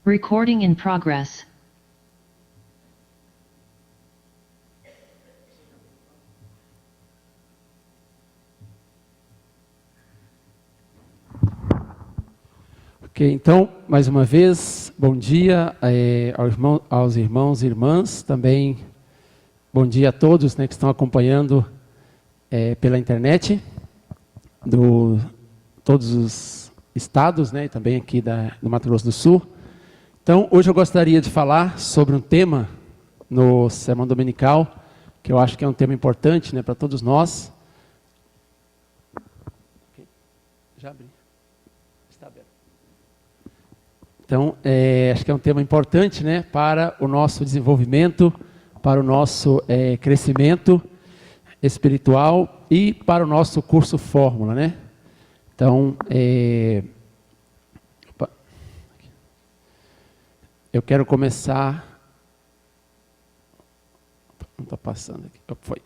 Recording in progress. Ok, então, mais uma vez, bom dia aos irmãos e irmãs, também bom dia a todos, né, que estão acompanhando pela internet, todos os estados, né, e também aqui do Mato Grosso do Sul. Então, hoje eu gostaria de falar sobre um tema no Sermão Dominical, que eu acho que é um tema importante, né, para todos nós. Okay. Já abri. Está aberto. Então, acho que é um tema importante, né, para o nosso desenvolvimento, para o nosso crescimento espiritual e para o nosso curso Fórmula, né? Então, eu quero começar... Não está passando aqui. Foi.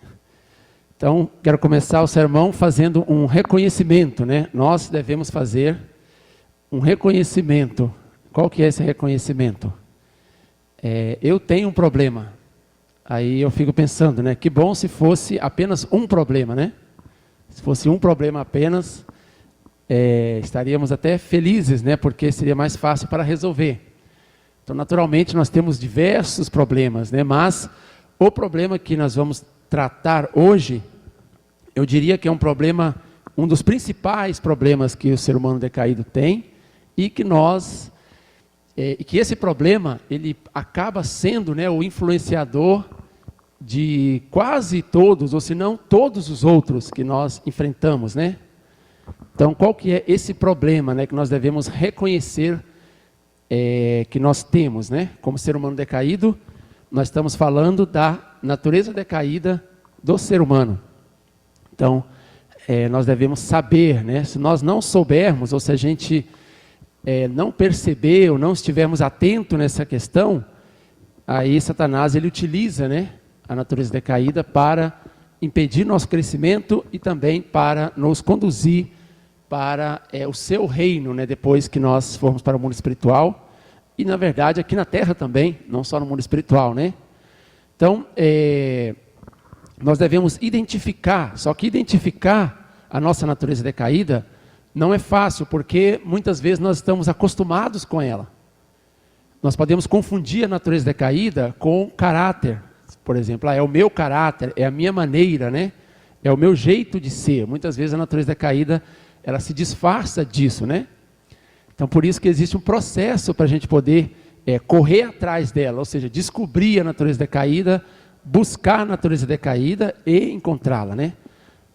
Então, quero começar o sermão fazendo um reconhecimento, né? Nós devemos fazer um reconhecimento. Qual que é esse reconhecimento? Eu tenho um problema. Aí eu fico pensando, né? Que bom se fosse apenas um problema, né? Se fosse um problema apenas, estaríamos até felizes, né? Porque seria mais fácil para resolver. Então, naturalmente, nós temos diversos problemas, né? Mas o problema que nós vamos tratar hoje, eu diria que é um problema, um dos principais problemas que o ser humano decaído tem, e que que esse problema, ele acaba sendo, né, o influenciador de quase todos, ou se não todos os outros que nós enfrentamos, né? Então, qual que é esse problema, né, que nós devemos reconhecer que nós temos, né? Como ser humano decaído, nós estamos falando da natureza decaída do ser humano. Então, nós devemos saber, né? Se nós não soubermos, ou se a gente não perceber ou não estivermos atentos nessa questão, aí Satanás ele utiliza, né, a natureza decaída para impedir nosso crescimento e também para nos conduzir para o seu reino, né, depois que nós formos para o mundo espiritual e, na verdade, aqui na Terra também, não só no mundo espiritual, né? Então, nós devemos identificar, só que identificar a nossa natureza decaída não é fácil, porque muitas vezes nós estamos acostumados com ela. Nós podemos confundir a natureza decaída com caráter. Por exemplo, é o meu caráter, é a minha maneira, né? É o meu jeito de ser. Muitas vezes a natureza decaída, ela se disfarça disso, né? Então, por isso que existe um processo para a gente poder correr atrás dela, ou seja, descobrir a natureza decaída, buscar a natureza decaída e encontrá-la, né?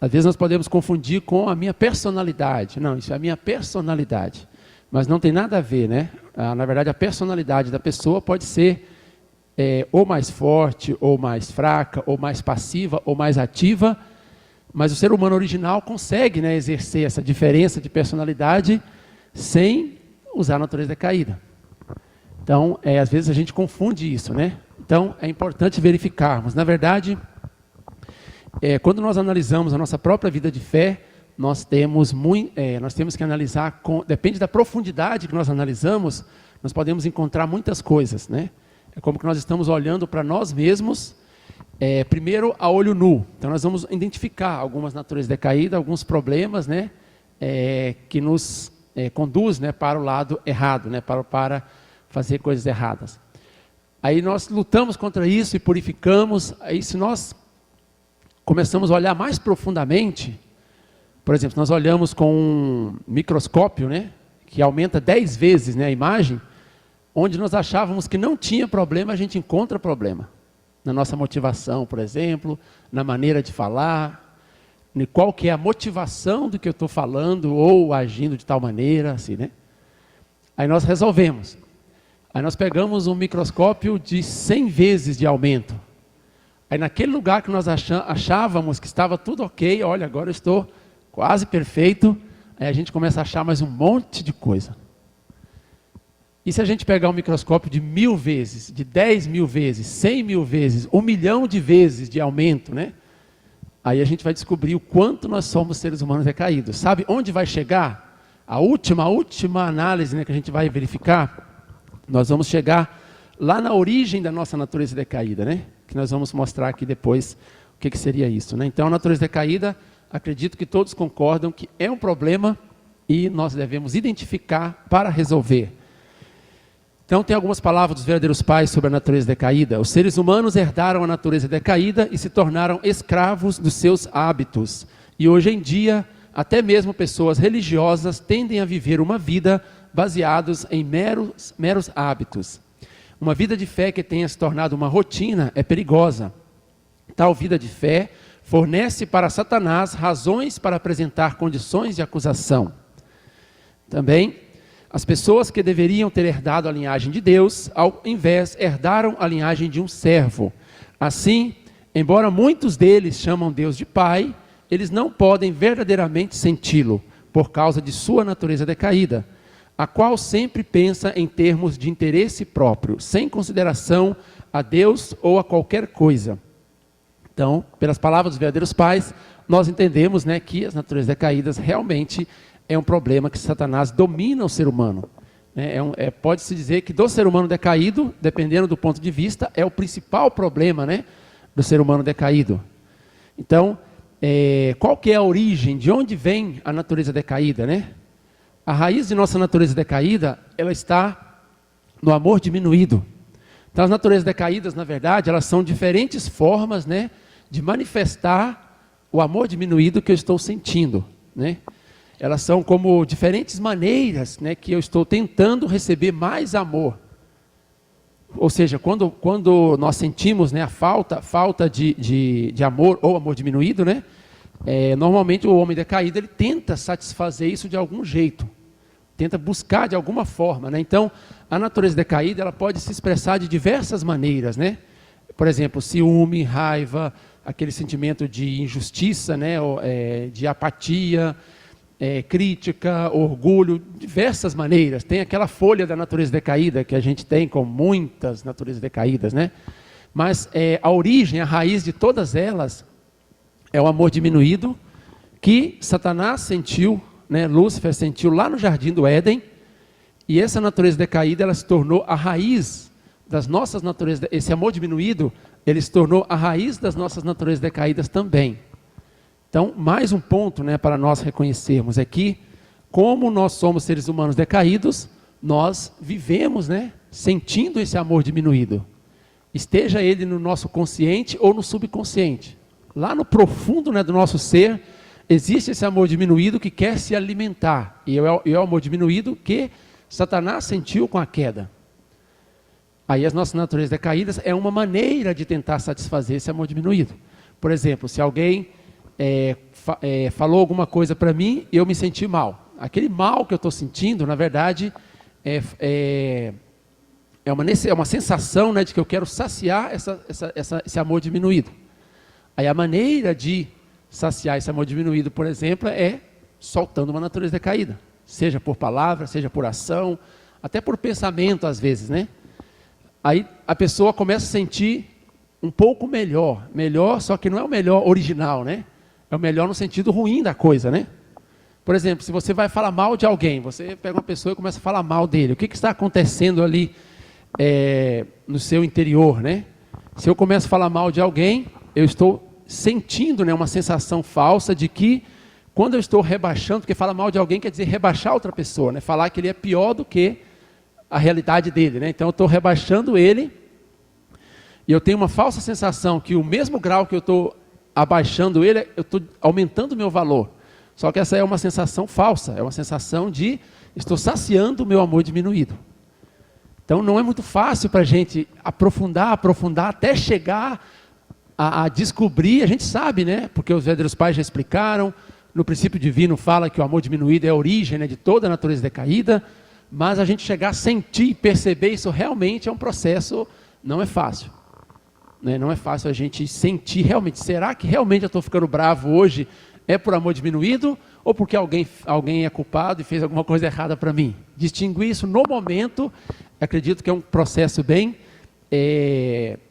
Às vezes nós podemos confundir com a minha personalidade. Não, isso é a minha personalidade. Mas não tem nada a ver, né? Na verdade, a personalidade da pessoa pode ser ou mais forte, ou mais fraca, ou mais passiva, ou mais ativa. Mas o ser humano original consegue, né, exercer essa diferença de personalidade sem usar a natureza decaída. Então, às vezes a gente confunde isso, né? Então, é importante verificarmos. Na verdade, quando nós analisamos a nossa própria vida de fé, nós temos que analisar, depende da profundidade que nós analisamos, nós podemos encontrar muitas coisas, né? É como que nós estamos olhando para nós mesmos, primeiro a olho nu. Então nós vamos identificar algumas naturezas decaídas, alguns problemas, né? Que nos conduz, né, para o lado errado, né? Para fazer coisas erradas. Aí nós lutamos contra isso e purificamos. Aí se nós começamos a olhar mais profundamente, por exemplo, nós olhamos com um microscópio, né, que aumenta 10 vezes, né, a imagem, onde nós achávamos que não tinha problema, a gente encontra problema. Na nossa motivação, por exemplo, na maneira de falar, qual que é a motivação do que eu estou falando ou agindo de tal maneira, assim, né? Aí nós resolvemos. Aí nós pegamos um microscópio de 100 vezes de aumento. Aí naquele lugar que nós achávamos que estava tudo ok, olha, agora eu estou quase perfeito, aí a gente começa a achar mais um monte de coisa. E se a gente pegar um microscópio de 1000 vezes, de 10.000 vezes, 100.000 vezes, 1 milhão de vezes de aumento, né? Aí a gente vai descobrir o quanto nós somos seres humanos decaídos. Sabe onde vai chegar? A última análise, né, que a gente vai verificar Nós vamos chegar lá na origem da nossa natureza decaída, né? Que nós vamos mostrar aqui depois o que seria isso, né? Então, a natureza decaída, acredito que todos concordam que é um problema e nós devemos identificar para resolver. Então, tem algumas palavras dos verdadeiros pais sobre a natureza decaída. Os seres humanos herdaram a natureza decaída e se tornaram escravos dos seus hábitos. E hoje em dia, até mesmo pessoas religiosas tendem a viver uma vida baseados em meros hábitos. Uma vida de fé que tenha se tornado uma rotina é perigosa. Tal vida de fé fornece para Satanás razões para apresentar condições de acusação. Também, as pessoas que deveriam ter herdado a linhagem de Deus, ao invés, herdaram a linhagem de um servo. Assim, embora muitos deles chamam Deus de Pai, eles não podem verdadeiramente senti-lo, por causa de sua natureza decaída, a qual sempre pensa em termos de interesse próprio, sem consideração a Deus ou a qualquer coisa. Então, pelas palavras dos verdadeiros pais, nós entendemos, né, que as naturezas decaídas realmente é um problema que Satanás domina o ser humano. Pode-se dizer que do ser humano decaído, dependendo do ponto de vista, é o principal problema, né, do ser humano decaído. Então, qual que é a origem, de onde vem a natureza decaída, né? A raiz de nossa natureza decaída, ela está no amor diminuído. Então, as naturezas decaídas, na verdade, elas são diferentes formas, né, de manifestar o amor diminuído que eu estou sentindo, né? Elas são como diferentes maneiras, né, que eu estou tentando receber mais amor. Ou seja, quando nós sentimos, né, a falta de amor ou amor diminuído, né, normalmente o homem decaído ele tenta satisfazer isso de algum jeito, tenta buscar de alguma forma, né? Então, a natureza decaída ela pode se expressar de diversas maneiras, né? Por exemplo, ciúme, raiva, aquele sentimento de injustiça, né, de apatia, crítica, orgulho, diversas maneiras. Tem aquela folha da natureza decaída que a gente tem com muitas naturezas decaídas, né? Mas a origem, a raiz de todas elas é o amor diminuído que Satanás sentiu, né? Lúcifer sentiu lá no Jardim do Éden, e essa natureza decaída ela se tornou a raiz das nossas naturezas. Esse amor diminuído ele se tornou a raiz das nossas naturezas decaídas também. Então, mais um ponto, né, para nós reconhecermos é que, como nós somos seres humanos decaídos, nós vivemos, né, sentindo esse amor diminuído. Esteja ele no nosso consciente ou no subconsciente. Lá no profundo, né, do nosso ser, existe esse amor diminuído que quer se alimentar. E é o amor diminuído que Satanás sentiu com a queda. Aí as nossas naturezas decaídas é uma maneira de tentar satisfazer esse amor diminuído. Por exemplo, se alguém falou alguma coisa para mim e eu me senti mal. Aquele mal que eu estou sentindo, na verdade, é uma sensação, né, de que eu quero saciar esse amor diminuído. Aí a maneira de saciar esse amor diminuído, por exemplo, é soltando uma natureza decaída. Seja por palavra, seja por ação, até por pensamento às vezes, né? Aí a pessoa começa a sentir um pouco melhor, só que não é o melhor original, né? É o melhor no sentido ruim da coisa, né? Por exemplo, se você vai falar mal de alguém, você pega uma pessoa e começa a falar mal dele. O que está acontecendo ali no seu interior, né? Se eu começo a falar mal de alguém, eu estou sentindo, né, uma sensação falsa de que, quando eu estou rebaixando, porque falar mal de alguém quer dizer rebaixar outra pessoa, né? Falar que ele é pior do que a realidade dele, né? Então eu estou rebaixando ele, e eu tenho uma falsa sensação que o mesmo grau que eu estou abaixando ele, eu estou aumentando o meu valor. Só que essa é uma sensação falsa, é uma sensação de estou saciando o meu amor diminuído. Então não é muito fácil para a gente aprofundar, até chegar a descobrir, a gente sabe, né? Porque os verdadeiros pais já explicaram, no princípio divino fala que o amor diminuído é a origem, né, de toda a natureza decaída, mas a gente chegar a sentir e perceber isso realmente é um processo, não é fácil. Não é fácil a gente sentir realmente, será que realmente eu estou ficando bravo hoje é por amor diminuído ou porque alguém é culpado e fez alguma coisa errada para mim? Distinguir isso no momento, acredito que é um processo bem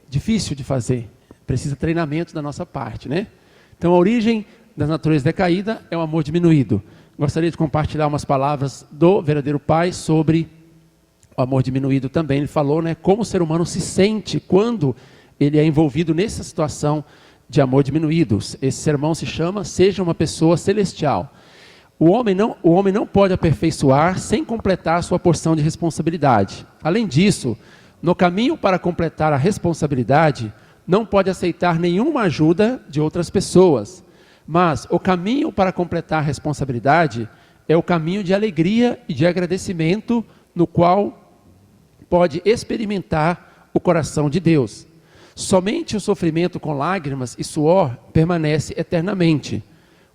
difícil de fazer, precisa treinamento da nossa parte, né? Então a origem da natureza decaída é o amor diminuído. Gostaria de compartilhar umas palavras do verdadeiro Pai sobre o amor diminuído também, ele falou, né, como o ser humano se sente quando ele é envolvido nessa situação de amor diminuído. Esse sermão se chama Seja uma Pessoa Celestial. O homem não pode aperfeiçoar sem completar a sua porção de responsabilidade. Além disso, no caminho para completar a responsabilidade, não pode aceitar nenhuma ajuda de outras pessoas. Mas o caminho para completar a responsabilidade é o caminho de alegria e de agradecimento, no qual pode experimentar o coração de Deus. Somente o sofrimento com lágrimas e suor permanece eternamente.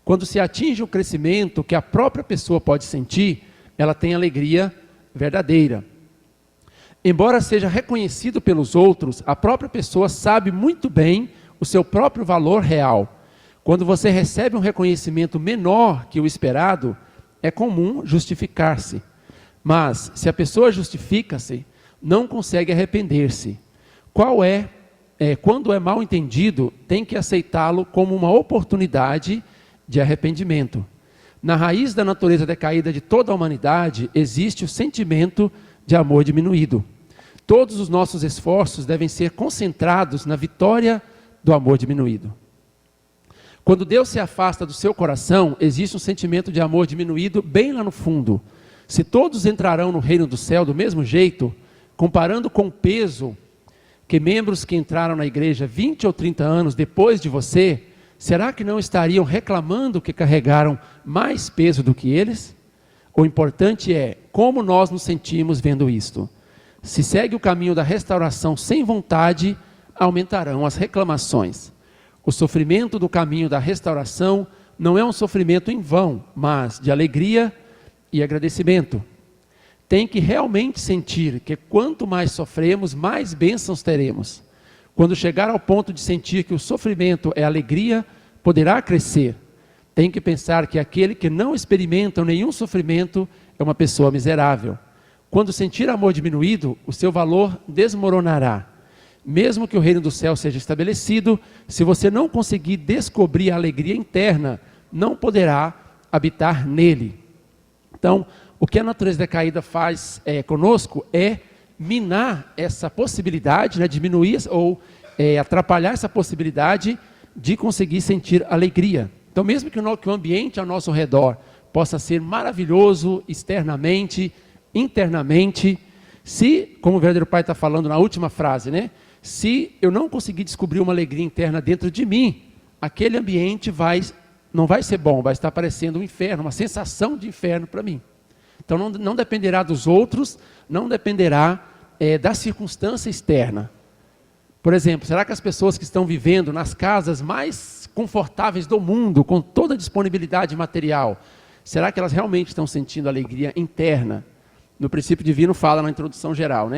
Quando se atinge o crescimento que a própria pessoa pode sentir, ela tem alegria verdadeira. Embora seja reconhecido pelos outros, a própria pessoa sabe muito bem o seu próprio valor real. Quando você recebe um reconhecimento menor que o esperado, é comum justificar-se. Mas, se a pessoa justifica-se, não consegue arrepender-se. Quando é mal entendido, tem que aceitá-lo como uma oportunidade de arrependimento. Na raiz da natureza decaída de toda a humanidade, existe o sentimento de amor diminuído. Todos os nossos esforços devem ser concentrados na vitória do amor diminuído. Quando Deus se afasta do seu coração, existe um sentimento de amor diminuído bem lá no fundo. Se todos entrarão no reino do céu do mesmo jeito, comparando com o peso que membros que entraram na igreja 20 ou 30 anos depois de você, será que não estariam reclamando que carregaram mais peso do que eles? O importante é como nós nos sentimos vendo isto. Se segue o caminho da restauração sem vontade, aumentarão as reclamações. O sofrimento do caminho da restauração não é um sofrimento em vão, mas de alegria e agradecimento. Tem que realmente sentir que quanto mais sofremos, mais bênçãos teremos. Quando chegar ao ponto de sentir que o sofrimento é alegria, poderá crescer. Tem que pensar que aquele que não experimenta nenhum sofrimento é uma pessoa miserável. Quando sentir amor diminuído, o seu valor desmoronará. Mesmo que o reino do céu seja estabelecido, se você não conseguir descobrir a alegria interna, não poderá habitar nele. Então, o que a natureza decaída faz conosco é minar essa possibilidade, diminuir ou atrapalhar essa possibilidade de conseguir sentir alegria. Então, mesmo que o ambiente ao nosso redor possa ser maravilhoso externamente, internamente, se, como o verdadeiro Pai está falando na última frase, se eu não conseguir descobrir uma alegria interna dentro de mim, aquele ambiente não vai ser bom, vai estar parecendo um inferno, uma sensação de inferno para mim. Então não dependerá dos outros, não dependerá da circunstância externa. Por exemplo, será que as pessoas que estão vivendo nas casas mais confortáveis do mundo, com toda a disponibilidade material, será que elas realmente estão sentindo alegria interna? No princípio divino fala na introdução geral,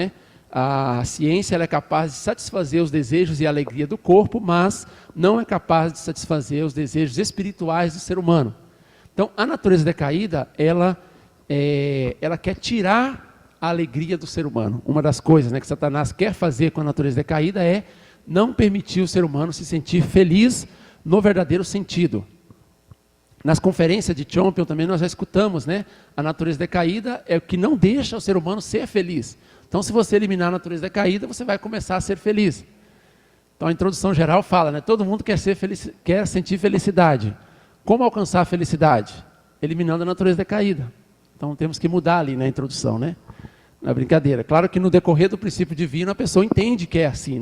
A ciência ela é capaz de satisfazer os desejos e a alegria do corpo, mas não é capaz de satisfazer os desejos espirituais do ser humano. Então, a natureza decaída, ela quer tirar a alegria do ser humano. Uma das coisas que Satanás quer fazer com a natureza decaída é não permitir o ser humano se sentir feliz no verdadeiro sentido. Nas conferências de Champion também nós já escutamos, a natureza decaída é o que não deixa o ser humano ser feliz. Então, se você eliminar a natureza decaída, você vai começar a ser feliz. Então, a introdução geral fala, todo mundo quer sentir felicidade. Como alcançar a felicidade? Eliminando a natureza decaída. Então, temos que mudar ali na introdução, Não é brincadeira. Claro que no decorrer do princípio divino, a pessoa entende que é assim,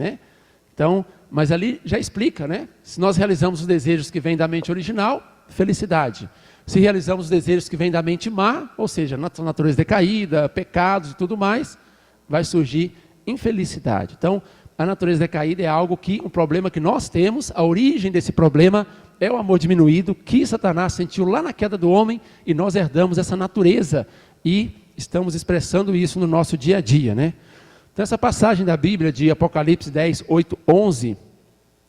Então, mas ali já explica, Se nós realizamos os desejos que vêm da mente original, felicidade. Se realizamos os desejos que vêm da mente má, ou seja, natureza decaída, pecados e tudo mais, vai surgir infelicidade. Então, a natureza decaída é um problema que nós temos, a origem desse problema é o amor diminuído que Satanás sentiu lá na queda do homem e nós herdamos essa natureza e estamos expressando isso no nosso dia a dia, Então, essa passagem da Bíblia de Apocalipse 10, 8, 11,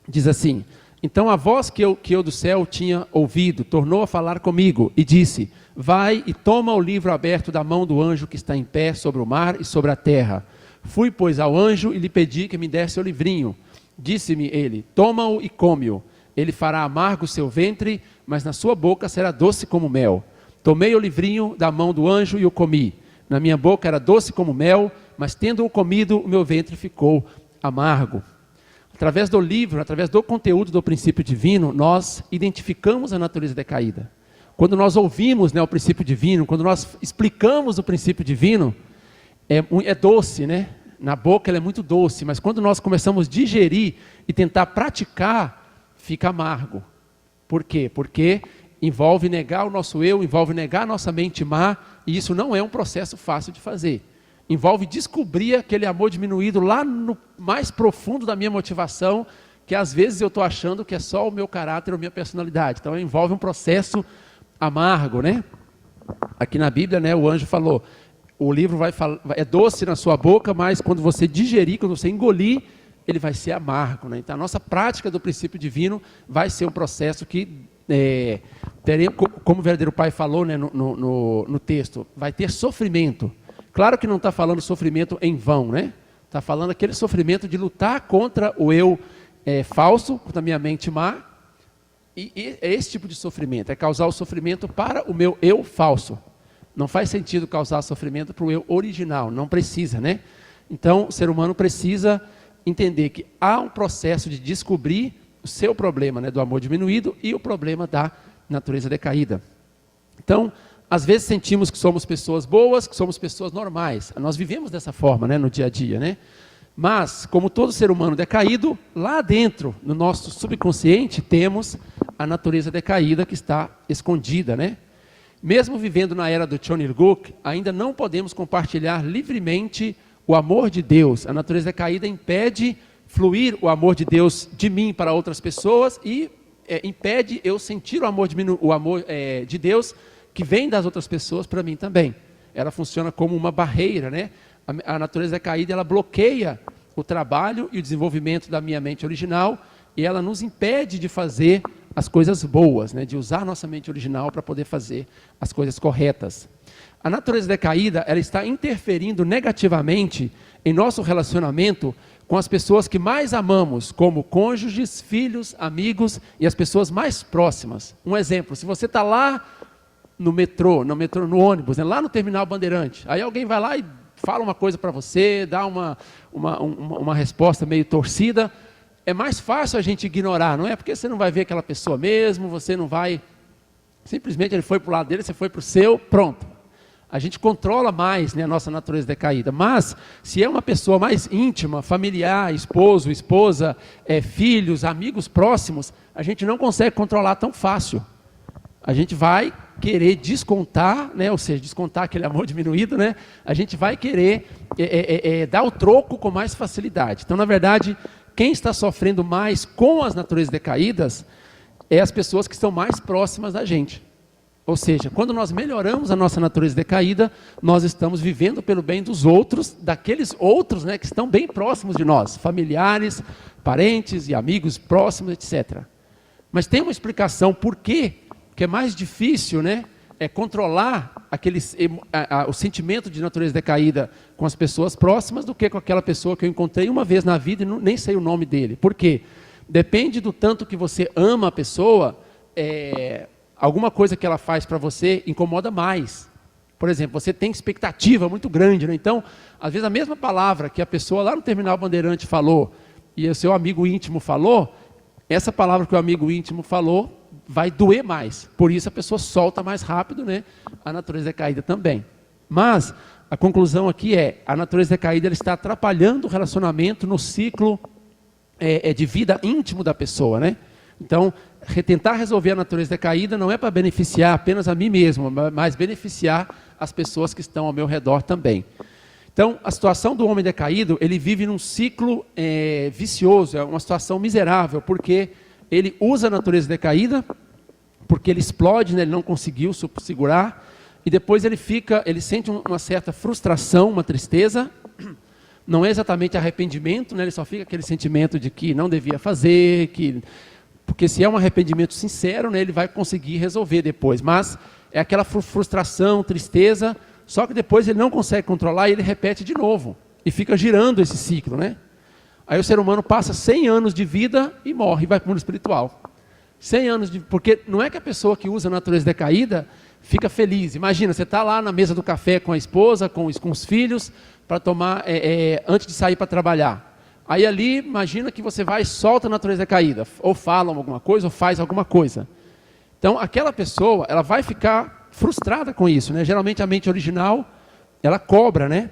diz assim: então a voz que eu do céu tinha ouvido, tornou a falar comigo e disse: vai e toma o livro aberto da mão do anjo que está em pé sobre o mar e sobre a terra. Fui, pois, ao anjo e lhe pedi que me desse o livrinho. Disse-me ele: toma-o e come-o. Ele fará amargo o seu ventre, mas na sua boca será doce como mel. Tomei o livrinho da mão do anjo e o comi. Na minha boca era doce como mel, mas tendo-o comido, o meu ventre ficou amargo. Através do livro, através do conteúdo do princípio divino, nós identificamos a natureza decaída. Quando nós ouvimos, né, o princípio divino, quando nós explicamos o princípio divino, é doce, né? Na boca ele é muito doce, mas quando nós começamos a digerir e tentar praticar, fica amargo. Por quê? Porque envolve negar o nosso eu, envolve negar a nossa mente má, e isso não é um processo fácil de fazer. Envolve descobrir aquele amor diminuído lá no mais profundo da minha motivação, que às vezes eu estou achando que é só o meu caráter ou a minha personalidade. Então envolve um processo amargo, né? Aqui na Bíblia, né, o anjo falou, o livro vai falar, é doce na sua boca, mas quando você digerir, quando você engolir, ele vai ser amargo, né? Então a nossa prática do princípio divino vai ser um processo que, como o verdadeiro Pai falou, né, no texto, vai ter sofrimento. Claro que não está falando sofrimento em vão, né? Está falando aquele sofrimento de lutar contra o eu falso, contra a minha mente má, e é esse tipo de sofrimento, é causar o sofrimento para o meu eu falso. Não faz sentido causar sofrimento para o eu original, não precisa, né? Então, o ser humano precisa entender que há um processo de descobrir o seu problema, né, do amor diminuído e o problema da natureza decaída. Então, às vezes sentimos que somos pessoas boas, que somos pessoas normais. Nós vivemos dessa forma, né, no dia a dia, né? Mas, como todo ser humano decaído, lá dentro, no nosso subconsciente, temos a natureza decaída que está escondida, né? Mesmo vivendo na era do John Il-guk, ainda não podemos compartilhar livremente o amor de Deus. A natureza decaída impede fluir o amor de Deus de mim para outras pessoas e impede eu sentir o amor de Deus que vem das outras pessoas para mim também. Ela funciona como uma barreira, né? A natureza decaída, ela bloqueia o trabalho e o desenvolvimento da minha mente original e ela nos impede de fazer as coisas boas, né? De usar nossa mente original para poder fazer as coisas corretas. A natureza decaída, ela está interferindo negativamente em nosso relacionamento com as pessoas que mais amamos, como cônjuges, filhos, amigos e as pessoas mais próximas. Um exemplo, se você está lá no metrô, no ônibus, né? Lá no terminal Bandeirante, aí alguém vai lá e fala uma coisa para você, dá uma resposta meio torcida, é mais fácil a gente ignorar, não é? Porque você não vai ver aquela pessoa mesmo, você não vai... Simplesmente ele foi para o lado dele, você foi para o seu, pronto. A gente controla mais, né, a nossa natureza decaída. Mas, se é uma pessoa mais íntima, familiar, esposo, esposa, filhos, amigos próximos, a gente não consegue controlar tão fácil. A gente vai querer descontar, né, ou seja, descontar aquele amor diminuído, né, a gente vai querer dar o troco com mais facilidade. Então, na verdade, quem está sofrendo mais com as naturezas decaídas é as pessoas que estão mais próximas da gente. Ou seja, quando nós melhoramos a nossa natureza decaída, nós estamos vivendo pelo bem dos outros, daqueles outros, né, que estão bem próximos de nós, familiares, parentes e amigos próximos, etc. Mas tem uma explicação por quê que é mais difícil, né, controlar o sentimento de natureza decaída com as pessoas próximas do que com aquela pessoa que eu encontrei uma vez na vida e nem sei o nome dele. Por quê? Depende do tanto que você ama a pessoa, alguma coisa que ela faz para você incomoda mais. Por exemplo, você tem expectativa muito grande, né? Então, às vezes a mesma palavra que a pessoa lá no terminal Bandeirante falou e o seu amigo íntimo falou, essa palavra que o amigo íntimo falou vai doer mais. Por isso a pessoa solta mais rápido, né? A natureza decaída também. Mas a conclusão aqui a natureza decaída ela está atrapalhando o relacionamento no ciclo de vida íntimo da pessoa, né? Então, tentar resolver a natureza decaída não é para beneficiar apenas a mim mesmo, mas beneficiar as pessoas que estão ao meu redor também. Então, a situação do homem decaído, ele vive num ciclo vicioso, é uma situação miserável, porque ele usa a natureza decaída, porque ele explode, né, ele não conseguiu segurar, e depois ele sente uma certa frustração, uma tristeza, não é exatamente arrependimento, né, ele só fica aquele sentimento de que não devia fazer, porque se é um arrependimento sincero, né, ele vai conseguir resolver depois, mas é aquela frustração, tristeza, só que depois ele não consegue controlar e ele repete de novo, e fica girando esse ciclo, né? Aí o ser humano passa 100 anos de vida e morre, e vai para o mundo espiritual. 100 anos porque não é que a pessoa que usa a natureza decaída fica feliz. Imagina, você está lá na mesa do café com a esposa, com os filhos, para tomar, antes de sair para trabalhar. Aí ali, imagina que você vai e solta a natureza decaída, ou fala alguma coisa, ou faz alguma coisa. Então, aquela pessoa, ela vai ficar frustrada com isso, né? Geralmente a mente original, ela cobra, né?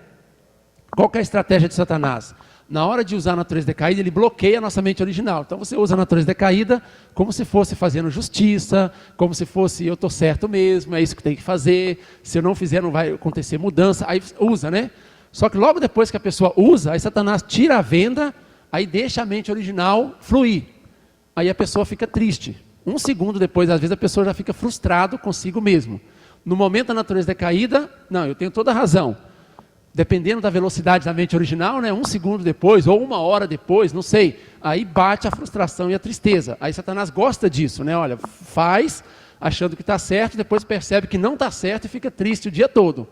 Qual que é a estratégia de Satanás? Na hora de usar a natureza decaída, ele bloqueia a nossa mente original. Então você usa a natureza decaída como se fosse fazendo justiça, como se fosse eu estou certo mesmo, é isso que tem que fazer, se eu não fizer não vai acontecer mudança, aí usa, né? Só que logo depois que a pessoa usa, aí Satanás tira a venda, aí deixa a mente original fluir. Aí a pessoa fica triste. Um segundo depois, às vezes, a pessoa já fica frustrado consigo mesmo. No momento da natureza decaída, não, eu tenho toda a razão. Dependendo da velocidade da mente original, né, um segundo depois, ou uma hora depois, não sei, aí bate a frustração e a tristeza. Aí Satanás gosta disso, né? Olha, faz achando que está certo, depois percebe que não está certo e fica triste o dia todo.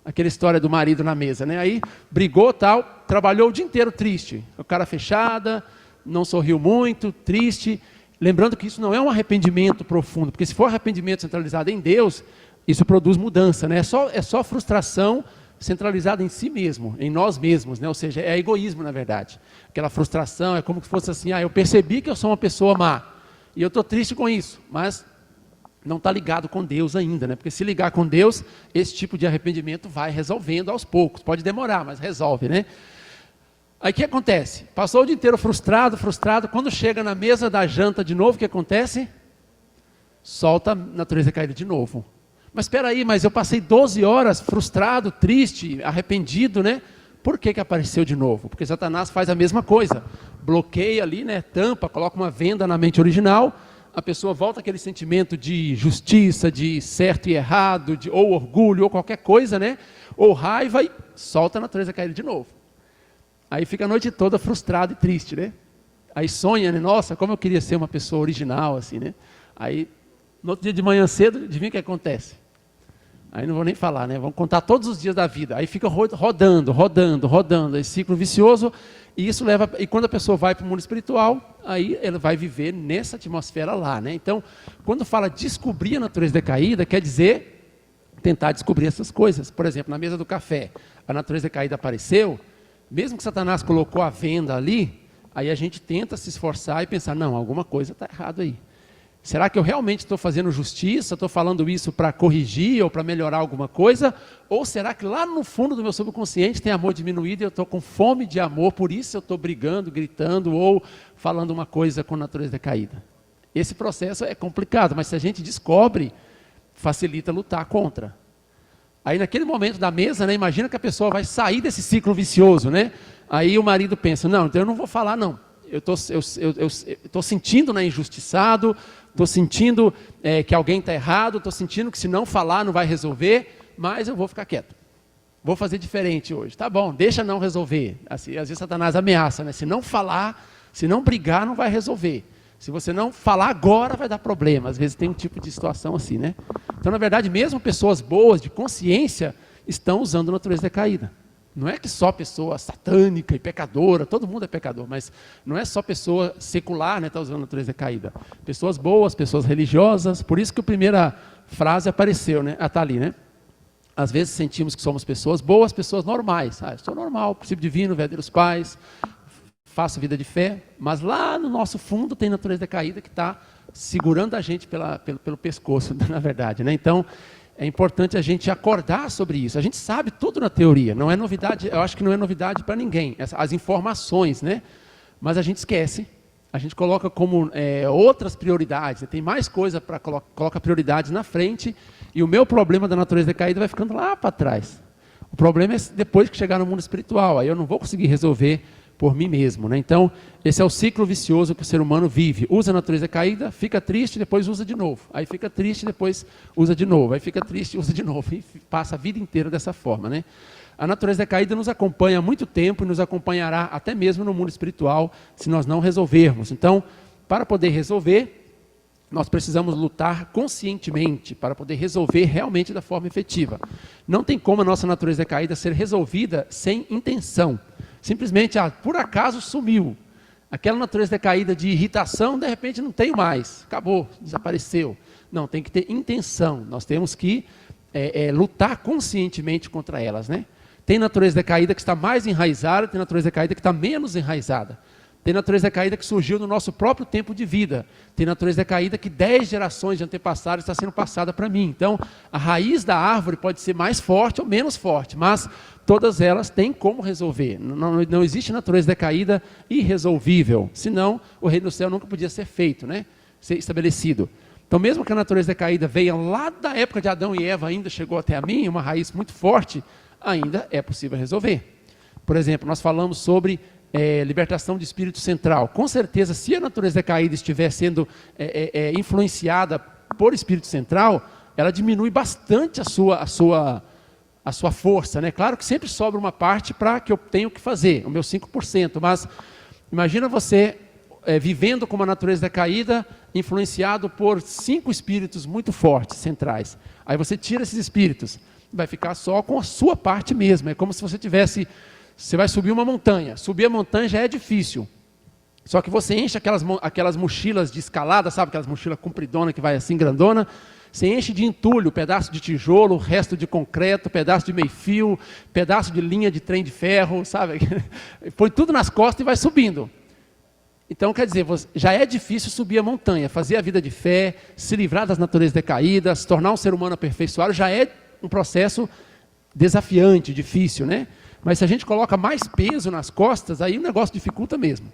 Aquela história do marido na mesa, né? Aí brigou, tal, trabalhou o dia inteiro triste, com a cara fechada, não sorriu muito, triste. Lembrando que isso não é um arrependimento profundo, porque se for arrependimento centralizado em Deus, isso produz mudança, né? É só frustração centralizada em si mesmo, em nós mesmos, né? Ou seja, é egoísmo na verdade. Aquela frustração é como se fosse assim, eu percebi que eu sou uma pessoa má, e eu estou triste com isso, mas não está ligado com Deus ainda, né? Porque se ligar com Deus, esse tipo de arrependimento vai resolvendo aos poucos, pode demorar, mas resolve, né? Aí o que acontece? Passou o dia inteiro frustrado, quando chega na mesa da janta de novo, o que acontece? Solta a natureza caída de novo. Mas espera aí, mas eu passei 12 horas frustrado, triste, arrependido, né? Por que apareceu de novo? Porque Satanás faz a mesma coisa. Bloqueia ali, né? Tampa, coloca uma venda na mente original, a pessoa volta aquele sentimento de justiça, de certo e errado, ou orgulho, ou qualquer coisa, né? Ou raiva e solta a natureza caída de novo. Aí fica a noite toda frustrado e triste, né? Aí sonha, né? Nossa, como eu queria ser uma pessoa original, assim, né? Aí, no outro dia de manhã cedo, adivinha o que acontece? Aí não vou nem falar, né? Vamos contar todos os dias da vida. Aí fica rodando, esse ciclo vicioso. E isso leva. E quando a pessoa vai para o mundo espiritual, aí ela vai viver nessa atmosfera lá, né? Então, quando fala descobrir a natureza decaída, quer dizer tentar descobrir essas coisas. Por exemplo, na mesa do café, a natureza decaída apareceu, mesmo que Satanás colocou a venda ali, aí a gente tenta se esforçar e pensar, não, alguma coisa está errado aí. Será que eu realmente estou fazendo justiça? Estou falando isso para corrigir ou para melhorar alguma coisa? Ou será que lá no fundo do meu subconsciente tem amor diminuído e eu estou com fome de amor, por isso eu estou brigando, gritando ou falando uma coisa com natureza decaída? Esse processo é complicado, mas se a gente descobre, facilita lutar contra. Aí naquele momento da mesa, né, imagina que a pessoa vai sair desse ciclo vicioso, né? Aí o marido pensa, não, então eu não vou falar não. Eu estou sentindo, né, injustiçado, estou sentindo que alguém está errado, estou sentindo que se não falar não vai resolver, mas eu vou ficar quieto. Vou fazer diferente hoje. Tá bom, deixa não resolver. Assim, às vezes Satanás ameaça, né? Se não falar, se não brigar, não vai resolver. Se você não falar agora, vai dar problema. Às vezes tem um tipo de situação assim, né? Então, na verdade, mesmo pessoas boas, de consciência, estão usando a natureza decaída. Não é que só pessoa satânica e pecadora, todo mundo é pecador, mas não é só pessoa secular, né, está usando a natureza decaída. Pessoas boas, pessoas religiosas, por isso que a primeira frase apareceu, né? Está ali, né? Às vezes sentimos que somos pessoas boas, pessoas normais. Eu sou normal, princípio divino, verdadeiros pais, faço vida de fé, mas lá no nosso fundo tem natureza decaída que está segurando a gente pelo pescoço, na verdade, né? Então, é importante a gente acordar sobre isso. A gente sabe tudo na teoria, não é novidade, eu acho que não é novidade para ninguém, as informações, né? Mas a gente esquece, a gente coloca como outras prioridades, tem mais coisa para coloca prioridades na frente, e o meu problema da natureza decaída vai ficando lá para trás. O problema é depois que chegar no mundo espiritual, aí eu não vou conseguir resolver por mim mesmo, né? Então, esse é o ciclo vicioso que o ser humano vive. Usa a natureza caída, fica triste, depois usa de novo. Aí fica triste, depois usa de novo. Aí fica triste, usa de novo. E passa a vida inteira dessa forma, né? A natureza caída nos acompanha há muito tempo e nos acompanhará até mesmo no mundo espiritual, se nós não resolvermos. Então, para poder resolver, nós precisamos lutar conscientemente para poder resolver realmente da forma efetiva. Não tem como a nossa natureza caída ser resolvida sem intenção. Simplesmente, por acaso sumiu. Aquela natureza decaída de irritação, de repente não tem mais. Acabou, desapareceu. Não, tem que ter intenção. Nós temos que lutar conscientemente contra elas, né? Tem natureza decaída que está mais enraizada, tem natureza decaída que está menos enraizada. Tem natureza decaída que surgiu no nosso próprio tempo de vida. Tem natureza decaída que 10 gerações de antepassados está sendo passada para mim. Então, a raiz da árvore pode ser mais forte ou menos forte, mas todas elas têm como resolver. Não existe natureza decaída irresolvível, senão o reino do céu nunca podia ser feito, né? Ser estabelecido. Então, mesmo que a natureza decaída venha lá da época de Adão e Eva, ainda chegou até a mim, uma raiz muito forte, ainda é possível resolver. Por exemplo, nós falamos sobre libertação de espírito central. Com certeza, se a natureza decaída estiver sendo influenciada por espírito central, ela diminui bastante a sua força, né? Claro que sempre sobra uma parte para que eu tenho que fazer, o meu 5%, mas imagina você vivendo com uma natureza decaída, influenciado por 5 espíritos muito fortes, centrais. Aí você tira esses espíritos, vai ficar só com a sua parte mesmo. É como se você tivesse... Você vai subir uma montanha. Subir a montanha já é difícil. Só que você enche aquelas mochilas de escalada, sabe? Aquelas mochilas compridonas que vai assim, grandona. Você enche de entulho, pedaço de tijolo, resto de concreto, pedaço de meio-fio, pedaço de linha de trem de ferro, sabe? Põe tudo nas costas e vai subindo. Então, quer dizer, já é difícil subir a montanha, fazer a vida de fé, se livrar das naturezas decaídas, se tornar um ser humano aperfeiçoado, já é um processo desafiante, difícil, né? Mas se a gente coloca mais peso nas costas, aí o negócio dificulta mesmo.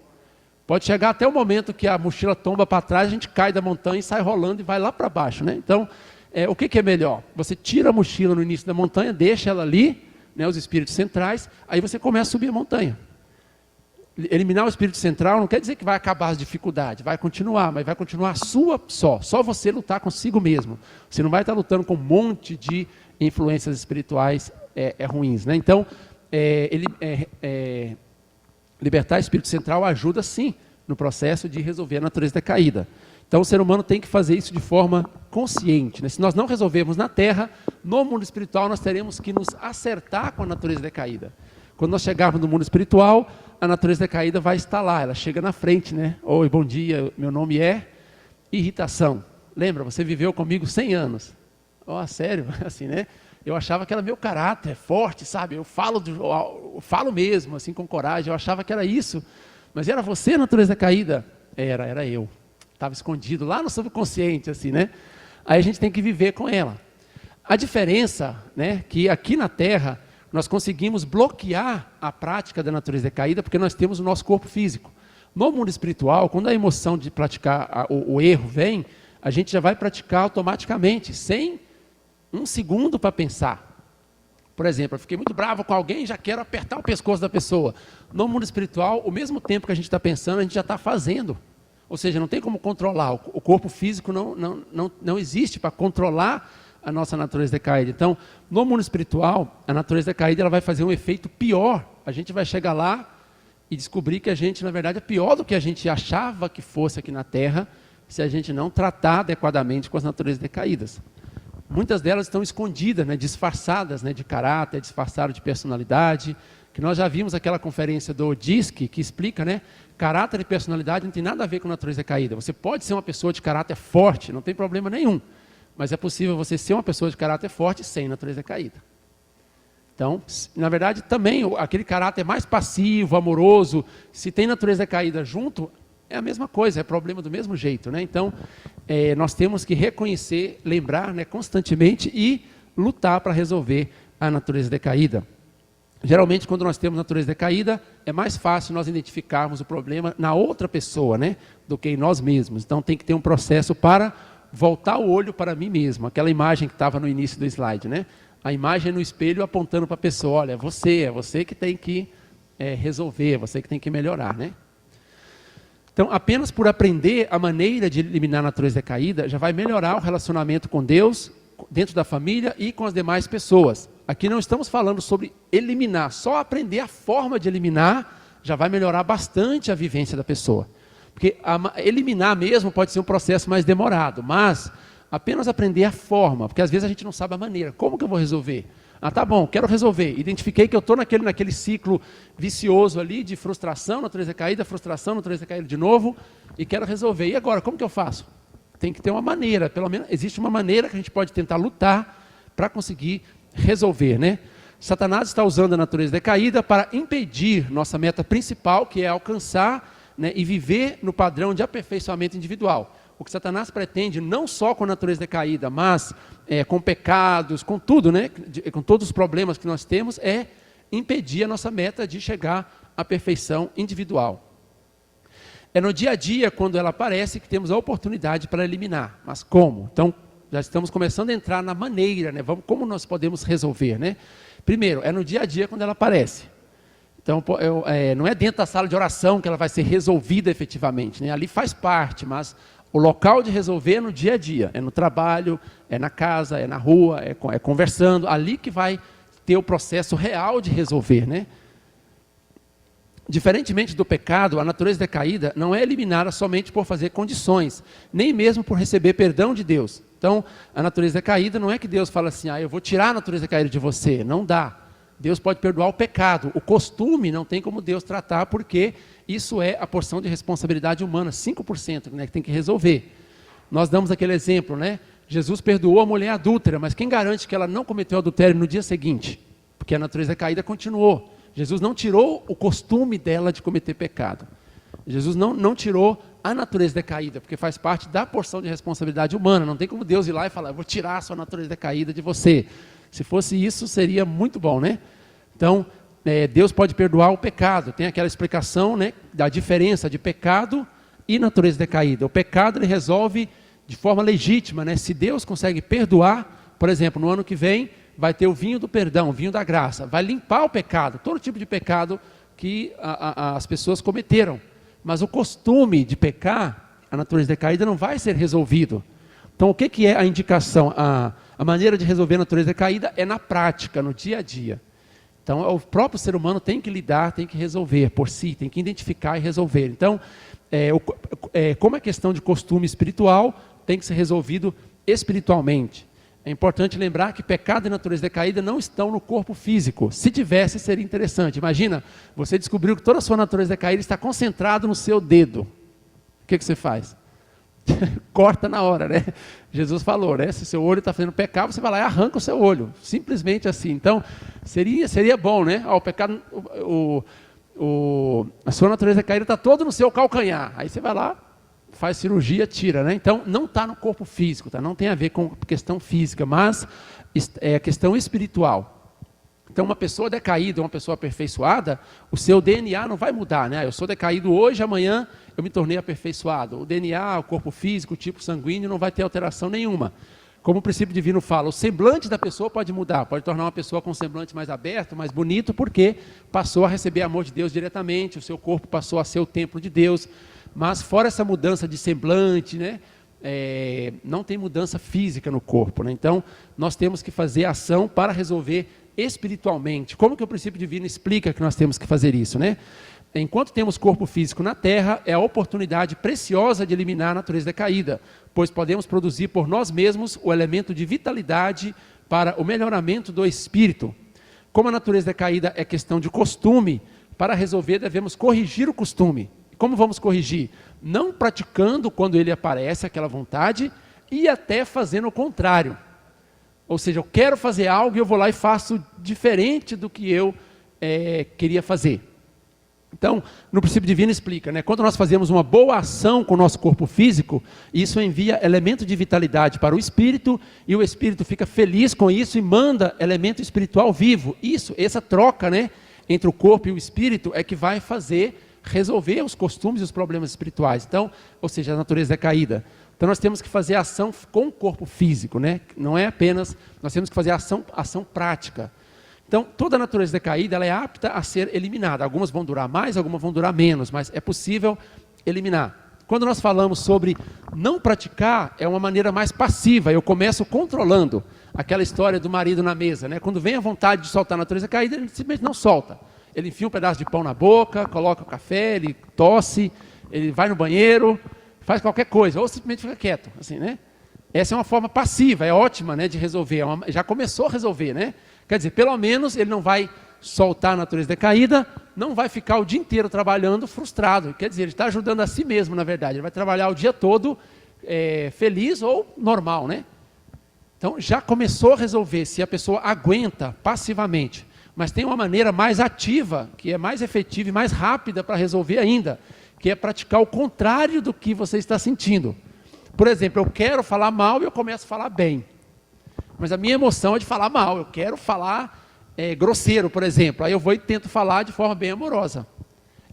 Pode chegar até o momento que a mochila tomba para trás, a gente cai da montanha e sai rolando e vai lá para baixo, né? Então, o que é melhor? Você tira a mochila no início da montanha, deixa ela ali, né, os espíritos centrais, aí você começa a subir a montanha. Eliminar o espírito central não quer dizer que vai acabar as dificuldades, vai continuar, mas vai continuar só você lutar consigo mesmo. Você não vai estar lutando com um monte de influências espirituais ruins, né? Então, libertar o espírito central ajuda sim no processo de resolver a natureza decaída. Então o ser humano tem que fazer isso de forma consciente, né? Se nós não resolvermos na Terra, no mundo espiritual nós teremos que nos acertar com a natureza decaída. Quando nós chegarmos no mundo espiritual, a natureza decaída vai estar lá, ela chega na frente, né? Oi, bom dia, meu nome é irritação. Lembra, você viveu comigo 100 anos. Sério? Assim, né? Eu achava que era meu caráter forte, sabe? Eu falo mesmo, assim, com coragem. Eu achava que era isso. Mas era você, natureza caída? Era eu. Estava escondido lá no subconsciente, assim, né? Aí a gente tem que viver com ela. A diferença, né, que aqui na Terra, nós conseguimos bloquear a prática da natureza decaída, porque nós temos o nosso corpo físico. No mundo espiritual, quando a emoção de praticar o erro vem, a gente já vai praticar automaticamente, sem um segundo para pensar. Por exemplo, eu fiquei muito bravo com alguém e já quero apertar o pescoço da pessoa. No mundo espiritual, ao mesmo tempo que a gente está pensando, a gente já está fazendo. Ou seja, não tem como controlar. O corpo físico não existe para controlar a nossa natureza decaída. Então, no mundo espiritual, a natureza decaída ela vai fazer um efeito pior. A gente vai chegar lá e descobrir que a gente, na verdade, é pior do que a gente achava que fosse aqui na Terra, se a gente não tratar adequadamente com as naturezas decaídas. Muitas delas estão escondidas, né, disfarçadas, né, de caráter, disfarçadas de personalidade, que nós já vimos aquela conferência do DISC, que explica, né, caráter e personalidade não tem nada a ver com natureza decaída. Você pode ser uma pessoa de caráter forte, não tem problema nenhum, mas é possível você ser uma pessoa de caráter forte sem natureza decaída. Então, na verdade, também aquele caráter mais passivo, amoroso, se tem natureza decaída junto, é a mesma coisa, é problema do mesmo jeito, né? Então, nós temos que reconhecer, lembrar, né, constantemente e lutar para resolver a natureza decaída. Geralmente, quando nós temos natureza decaída, é mais fácil nós identificarmos o problema na outra pessoa, né, do que em nós mesmos. Então, tem que ter um processo para voltar o olho para mim mesmo. Aquela imagem que estava no início do slide, né? A imagem no espelho apontando para a pessoa, olha, é você que tem que resolver, é você que tem que melhorar, né? Então, apenas por aprender a maneira de eliminar a natureza decaída, já vai melhorar o relacionamento com Deus, dentro da família e com as demais pessoas. Aqui não estamos falando sobre eliminar, só aprender a forma de eliminar já vai melhorar bastante a vivência da pessoa. Porque eliminar mesmo pode ser um processo mais demorado, mas apenas aprender a forma, porque às vezes a gente não sabe a maneira. Como que eu vou resolver? Tá bom, quero resolver. Identifiquei que eu estou naquele ciclo vicioso ali de frustração, natureza caída, frustração, natureza caída de novo, e quero resolver. E agora, como que eu faço? tem que ter uma maneira, pelo menos existe uma maneira que a gente pode tentar lutar para conseguir resolver, né? Satanás está usando a natureza decaída para impedir nossa meta principal, que é alcançar, né, e viver no padrão de aperfeiçoamento individual. O que Satanás pretende, não só com a natureza decaída, mas com pecados, com tudo, né, com todos os problemas que nós temos, é impedir a nossa meta de chegar à perfeição individual. É no dia a dia, quando ela aparece, que temos a oportunidade para eliminar. Mas como? Então, já estamos começando a entrar na maneira, né? Como nós podemos resolver, né? Primeiro, é no dia a dia quando ela aparece. Então, não é dentro da sala de oração que ela vai ser resolvida efetivamente, né? Ali faz parte, mas o local de resolver é no dia a dia. É no trabalho, é na casa, é na rua, é conversando. Ali que vai ter o processo real de resolver, né? Diferentemente do pecado, a natureza decaída não é eliminada somente por fazer condições, nem mesmo por receber perdão de Deus. Então, a natureza decaída não é que Deus fala assim, eu vou tirar a natureza decaída de você. Não dá. Deus pode perdoar o pecado. O costume não tem como Deus tratar, porque isso é a porção de responsabilidade humana, 5%, né, que tem que resolver. Nós damos aquele exemplo, né? Jesus perdoou a mulher adúltera, mas quem garante que ela não cometeu adultério no dia seguinte? Porque a natureza decaída continuou. Jesus não tirou o costume dela de cometer pecado. Jesus não tirou a natureza decaída, porque faz parte da porção de responsabilidade humana. Não tem como Deus ir lá e falar, eu vou tirar a sua natureza decaída de você. Se fosse isso, seria muito bom, né? Então, Deus pode perdoar o pecado. Tem aquela explicação, né, da diferença de pecado e natureza decaída. O pecado ele resolve de forma legítima, né? Se Deus consegue perdoar, por exemplo, no ano que vem, vai ter o vinho do perdão, o vinho da graça, vai limpar o pecado, todo tipo de pecado que as pessoas cometeram. Mas o costume de pecar, a natureza decaída, não vai ser resolvido. Então, o que é a indicação? A maneira de resolver a natureza decaída é na prática, no dia a dia. Então, o próprio ser humano tem que lidar, tem que resolver por si, tem que identificar e resolver. Então, como é questão de costume espiritual, tem que ser resolvido espiritualmente. É importante lembrar que pecado e natureza decaída não estão no corpo físico. Se tivesse, seria interessante. Imagina, você descobriu que toda a sua natureza decaída está concentrada no seu dedo. O que você faz? Corta na hora, né? Jesus falou, né? Se seu olho está fazendo pecado, você vai lá e arranca o seu olho. Simplesmente assim. Então, seria bom, né? O pecado, a sua natureza decaída está toda no seu calcanhar. Aí você vai lá, faz cirurgia, tira, né? Então, não está no corpo físico, tá? Não tem a ver com questão física, mas é questão espiritual. Então, uma pessoa decaída, uma pessoa aperfeiçoada, o seu DNA não vai mudar, né? Eu sou decaído hoje, amanhã eu me tornei aperfeiçoado. O DNA, o corpo físico, o tipo sanguíneo não vai ter alteração nenhuma. Como o princípio divino fala, o semblante da pessoa pode mudar, pode tornar uma pessoa com um semblante mais aberto, mais bonito, porque passou a receber amor de Deus diretamente, o seu corpo passou a ser o templo de Deus. Mas fora essa mudança de semblante, né, não tem mudança física no corpo, né? Então, nós temos que fazer ação para resolver espiritualmente. Como que o princípio divino explica que nós temos que fazer isso, né? Enquanto temos corpo físico na terra, é a oportunidade preciosa de eliminar a natureza decaída, pois podemos produzir por nós mesmos o elemento de vitalidade para o melhoramento do espírito. Como a natureza decaída é questão de costume, para resolver devemos corrigir o costume. Como vamos corrigir? Não praticando quando ele aparece, aquela vontade, e até fazendo o contrário. Ou seja, eu quero fazer algo e eu vou lá e faço diferente do que eu queria fazer. Então, no princípio divino explica, né? Quando nós fazemos uma boa ação com o nosso corpo físico, isso envia elemento de vitalidade para o espírito, e o espírito fica feliz com isso e manda elemento espiritual vivo. Essa troca, né, entre o corpo e o espírito é que vai resolver os costumes e os problemas espirituais. Então, ou seja, a natureza decaída. Então nós temos que fazer ação com o corpo físico, né? Não é apenas, nós temos que fazer ação prática. Então, toda a natureza decaída, ela é apta a ser eliminada. Algumas vão durar mais, algumas vão durar menos, mas é possível eliminar. Quando nós falamos sobre não praticar, é uma maneira mais passiva. Eu começo controlando aquela história do marido na mesa, né? Quando vem a vontade de soltar a natureza decaída, ele simplesmente não solta. Ele enfia um pedaço de pão na boca, coloca o café, ele tosse, ele vai no banheiro, faz qualquer coisa, ou simplesmente fica quieto, assim, né? Essa é uma forma passiva, é ótima, né, de resolver, já começou a resolver, né? Quer dizer, pelo menos ele não vai soltar a natureza decaída, não vai ficar o dia inteiro trabalhando frustrado. Quer dizer, ele está ajudando a si mesmo, na verdade. Ele vai trabalhar o dia todo feliz ou normal, né? Então, já começou a resolver se a pessoa aguenta passivamente. Mas tem uma maneira mais ativa, que é mais efetiva e mais rápida para resolver ainda, que é praticar o contrário do que você está sentindo. Por exemplo, eu quero falar mal e eu começo a falar bem. Mas a minha emoção é de falar mal, eu quero falar grosseiro, por exemplo. Aí eu vou e tento falar de forma bem amorosa.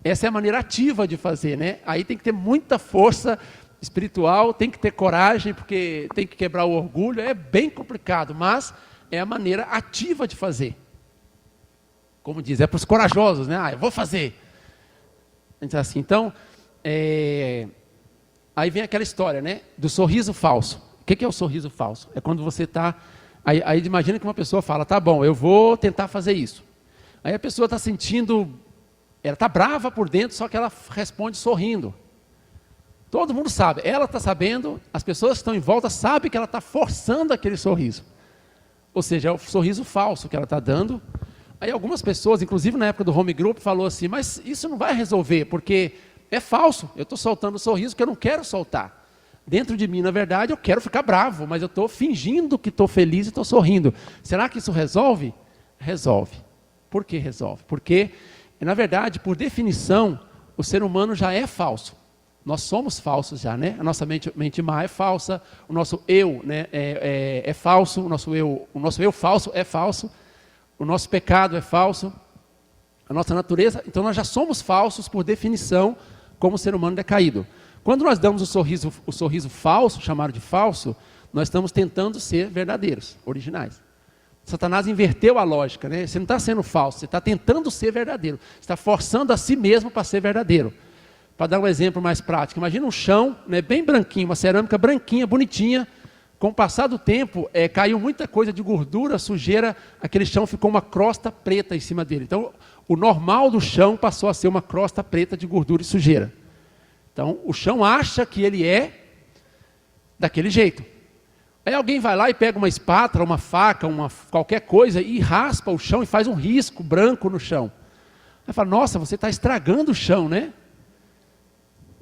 Essa é a maneira ativa de fazer, né? Aí tem que ter muita força espiritual, tem que ter coragem, porque tem que quebrar o orgulho, é bem complicado, mas é a maneira ativa de fazer. Como diz, é para os corajosos, né? Eu vou fazer. Então, aí vem aquela história, né? Do sorriso falso. O que é o sorriso falso? É quando você está... Aí imagina que uma pessoa fala, tá bom, eu vou tentar fazer isso. Aí a pessoa está sentindo... Ela está brava por dentro, só que ela responde sorrindo. Todo mundo sabe, ela está sabendo, as pessoas que estão em volta sabem que ela está forçando aquele sorriso. Ou seja, é o sorriso falso que ela está dando. Aí algumas pessoas, inclusive na época do home group, falou assim, mas isso não vai resolver, porque é falso. Eu estou soltando o sorriso que eu não quero soltar. Dentro de mim, na verdade, eu quero ficar bravo, mas eu estou fingindo que estou feliz e estou sorrindo. Será que isso resolve? Resolve. Por que resolve? Porque, na verdade, por definição, o ser humano já é falso. Nós somos falsos já, né? A nossa mente má é falsa, o nosso eu, né, é falso, o nosso eu falso é falso, o nosso pecado é falso, a nossa natureza, então nós já somos falsos por definição como ser humano decaído. Quando nós damos o sorriso falso, chamado de falso, nós estamos tentando ser verdadeiros, originais. Satanás inverteu a lógica, né? Você não está sendo falso, você está tentando ser verdadeiro, você está forçando a si mesmo para ser verdadeiro. Para dar um exemplo mais prático, imagina um chão, né, bem branquinho, uma cerâmica branquinha, bonitinha. Com o passar do tempo, caiu muita coisa de gordura, sujeira, aquele chão ficou uma crosta preta em cima dele. Então, o normal do chão passou a ser uma crosta preta de gordura e sujeira. Então, o chão acha que ele é daquele jeito. Aí alguém vai lá e pega uma espátula, uma faca, qualquer coisa e raspa o chão e faz um risco branco no chão. Aí fala, nossa, você está estragando o chão, né?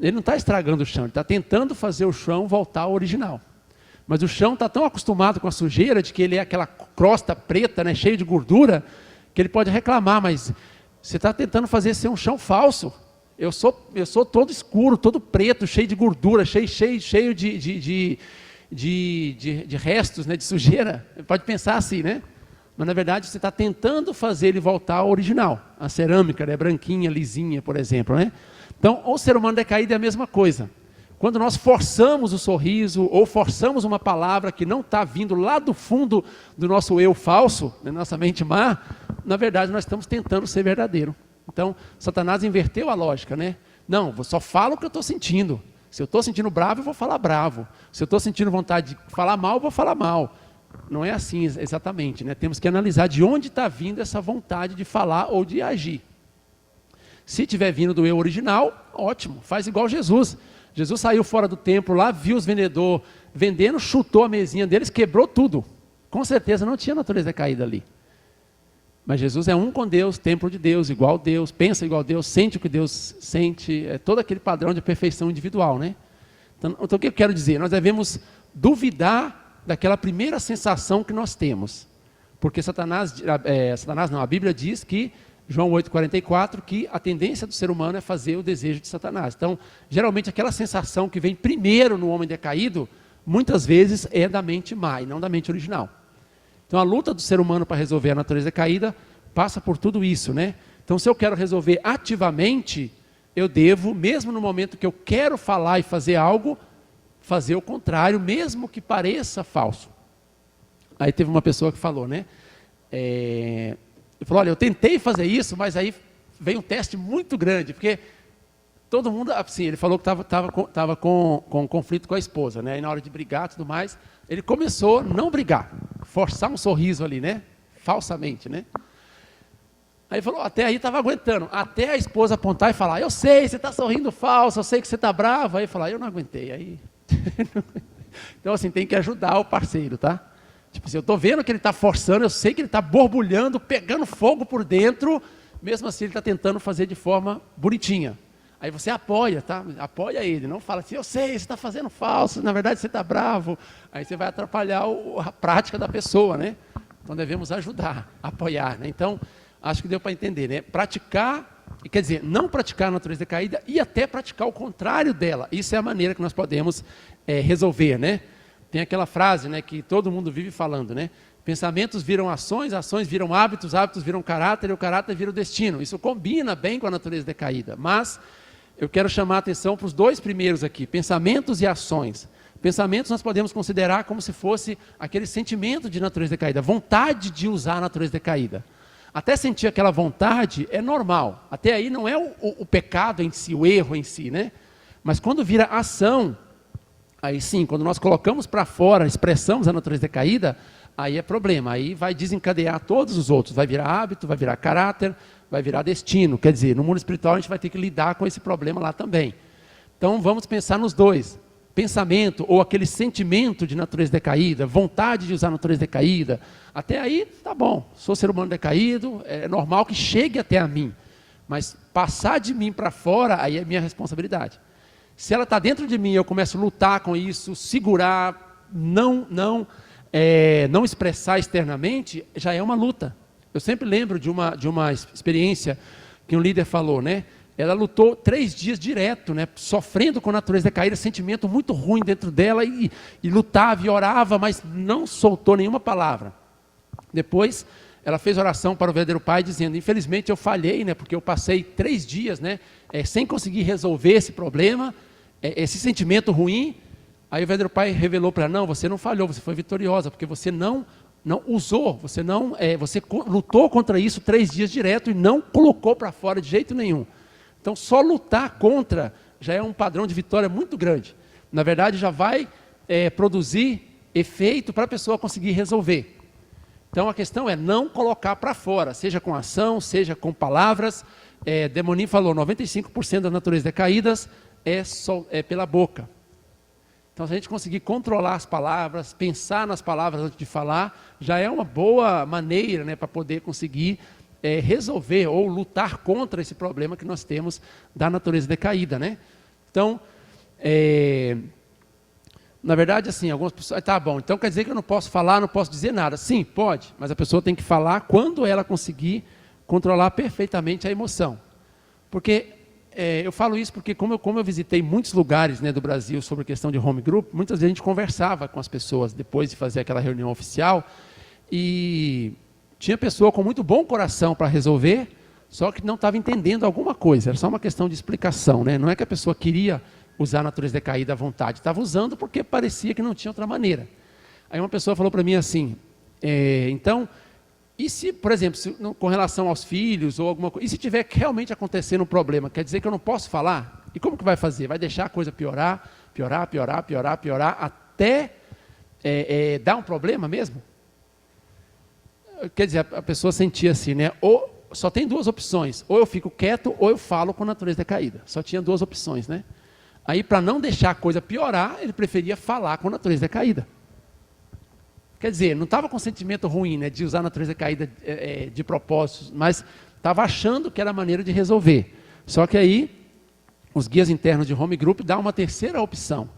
Ele não está estragando o chão, ele está tentando fazer o chão voltar ao original. Mas o chão está tão acostumado com a sujeira, de que ele é aquela crosta preta, né, cheio de gordura, que ele pode reclamar, mas você está tentando fazer ser um chão falso. Eu sou todo escuro, todo preto, cheio de gordura, cheio de restos, né, de sujeira. Pode pensar assim, né? Mas na verdade você está tentando fazer ele voltar ao original. A cerâmica, né, branquinha, lisinha, por exemplo, né? Então, o ser humano decaído é a mesma coisa. Quando nós forçamos o sorriso, ou forçamos uma palavra que não está vindo lá do fundo do nosso eu falso, da nossa mente má, na verdade nós estamos tentando ser verdadeiro. Então, Satanás inverteu a lógica, né? Não, eu só falo o que eu estou sentindo. Se eu estou sentindo bravo, eu vou falar bravo. Se eu estou sentindo vontade de falar mal, eu vou falar mal. Não é assim exatamente, né? Temos que analisar de onde está vindo essa vontade de falar ou de agir. Se estiver vindo do eu original, ótimo, faz igual Jesus. Jesus saiu fora do templo lá, viu os vendedores vendendo, chutou a mesinha deles, quebrou tudo. Com certeza não tinha natureza caída ali. Mas Jesus é um com Deus, templo de Deus, igual a Deus, pensa igual a Deus, sente o que Deus sente, é todo aquele padrão de perfeição individual, né? Então o que eu quero dizer? Nós devemos duvidar daquela primeira sensação que nós temos. Porque a Bíblia diz que João 8,44, que a tendência do ser humano é fazer o desejo de Satanás. Então, geralmente aquela sensação que vem primeiro no homem decaído, muitas vezes é da mente má e não da mente original. Então, a luta do ser humano para resolver a natureza decaída passa por tudo isso, né? Então, se eu quero resolver ativamente, eu devo, mesmo no momento que eu quero falar e fazer algo, fazer o contrário, mesmo que pareça falso. Aí teve uma pessoa que falou, né? Ele falou, olha, eu tentei fazer isso, mas aí veio um teste muito grande, porque todo mundo, assim, ele falou que estava com conflito com a esposa, né? E na hora de brigar e tudo mais, ele começou a não brigar, forçar um sorriso ali, né? Falsamente, né? Aí ele falou, até aí estava aguentando, até a esposa apontar e falar, eu sei, você está sorrindo falso, eu sei que você está bravo. Aí falar, eu não aguentei. Aí... Então, assim, tem que ajudar o parceiro, tá? Tipo assim, eu estou vendo que ele está forçando, eu sei que ele está borbulhando, pegando fogo por dentro, mesmo assim ele está tentando fazer de forma bonitinha. Aí você apoia, tá? Apoia ele, não fala assim, eu sei, você está fazendo falso, na verdade você está bravo. Aí você vai atrapalhar a prática da pessoa, né? Então devemos ajudar, apoiar, né? Então, acho que deu para entender, né? Praticar, quer dizer, não praticar a natureza decaída e até praticar o contrário dela. Isso é a maneira que nós podemos resolver, né? Tem aquela frase, né, que todo mundo vive falando, né? Pensamentos viram ações, ações viram hábitos, hábitos viram caráter e o caráter vira o destino. Isso combina bem com a natureza decaída, mas eu quero chamar a atenção para os dois primeiros aqui, pensamentos e ações. Pensamentos nós podemos considerar como se fosse aquele sentimento de natureza decaída, vontade de usar a natureza decaída. Até sentir aquela vontade é normal, até aí não é o pecado em si, o erro em si, né? Mas quando vira ação, aí sim, quando nós colocamos para fora, expressamos a natureza decaída, aí é problema, aí vai desencadear todos os outros, vai virar hábito, vai virar caráter, vai virar destino, quer dizer, no mundo espiritual a gente vai ter que lidar com esse problema lá também. Então vamos pensar nos dois, pensamento ou aquele sentimento de natureza decaída, vontade de usar a natureza decaída, até aí tá bom, sou ser humano decaído, é normal que chegue até a mim, mas passar de mim para fora, aí é minha responsabilidade. Se ela está dentro de mim, eu começo a lutar com isso, segurar, não expressar externamente, já é uma luta. Eu sempre lembro de uma experiência que um líder falou, né? Ela lutou 3 dias direto, né? Sofrendo com a natureza decaída, sentimento muito ruim dentro dela, e lutava e orava, mas não soltou nenhuma palavra. Depois, ela fez oração para o verdadeiro Pai, dizendo, infelizmente eu falhei, né? Porque eu passei 3 dias, né? Sem conseguir resolver esse problema, esse sentimento ruim. Aí o verdadeiro Pai revelou para ela, não, você não falhou, você foi vitoriosa, porque você não usou, você lutou contra isso 3 dias direto e não colocou para fora de jeito nenhum. Então só lutar contra já é um padrão de vitória muito grande. Na verdade já vai produzir efeito para a pessoa conseguir resolver. Então a questão é não colocar para fora, seja com ação, seja com palavras. Demonim falou, 95% das naturezas decaídas é pela boca. Então, se a gente conseguir controlar as palavras, pensar nas palavras antes de falar, já é uma boa maneira, né, para poder conseguir resolver ou lutar contra esse problema que nós temos da natureza decaída, né? Então, na verdade, assim, algumas pessoas... Tá bom, então quer dizer que eu não posso falar, não posso dizer nada. Sim, pode, mas a pessoa tem que falar quando ela conseguir controlar perfeitamente a emoção. Porque... eu falo isso porque como eu visitei muitos lugares, né, do Brasil sobre a questão de home group, muitas vezes a gente conversava com as pessoas depois de fazer aquela reunião oficial e tinha pessoa com muito bom coração para resolver, só que não estava entendendo alguma coisa, era só uma questão de explicação, né? Não é que a pessoa queria usar a natureza decaída à vontade, estava usando porque parecia que não tinha outra maneira. Aí uma pessoa falou para mim assim, então... E se, por exemplo, com relação aos filhos ou alguma coisa, e se tiver realmente acontecendo um problema, quer dizer que eu não posso falar? E como que vai fazer? Vai deixar a coisa piorar, até dar um problema mesmo? Quer dizer, a pessoa sentia assim, né? Ou só tem 2 opções, ou eu fico quieto ou eu falo com a natureza decaída. Só tinha 2 opções, né? Aí, para não deixar a coisa piorar, ele preferia falar com a natureza decaída. Quer dizer, não estava com sentimento ruim, né, de usar a natureza caída de propósitos, mas estava achando que era a maneira de resolver. Só que aí, os guias internos de home group dão uma terceira opção.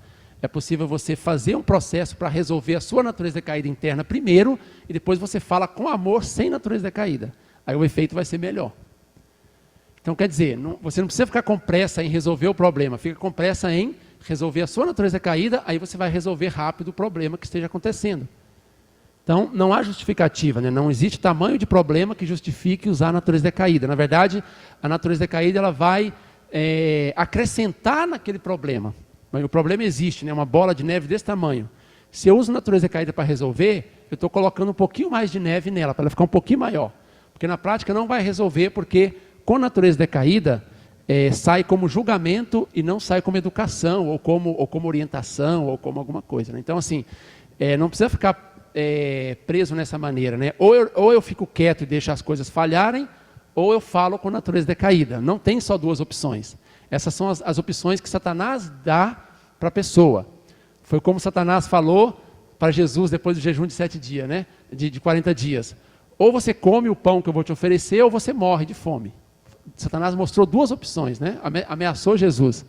É possível você fazer um processo para resolver a sua natureza decaída interna primeiro, e depois você fala com amor, sem natureza decaída. Aí o efeito vai ser melhor. Então, quer dizer, você não precisa ficar com pressa em resolver o problema, fica com pressa em resolver a sua natureza decaída, aí você vai resolver rápido o problema que esteja acontecendo. Então, não há justificativa, né? Não existe tamanho de problema que justifique usar a natureza decaída. Na verdade, a natureza decaída ela vai acrescentar naquele problema. Mas o problema existe, né? Uma bola de neve desse tamanho. Se eu uso a natureza decaída para resolver, eu estou colocando um pouquinho mais de neve nela, para ela ficar um pouquinho maior. Porque na prática não vai resolver, porque com a natureza decaída, sai como julgamento e não sai como educação, ou como orientação, ou como alguma coisa, né? Então, assim, não precisa ficar... preso nessa maneira, né? Ou eu fico quieto e deixo as coisas falharem, ou eu falo com natureza decaída. Não tem só 2 opções. Essas são as opções que Satanás dá para a pessoa. Foi como Satanás falou para Jesus depois do jejum de 7 dias, né? De 40 dias. Ou você come o pão que eu vou te oferecer, ou você morre de fome. Satanás mostrou duas opções, né? Ameaçou Jesus.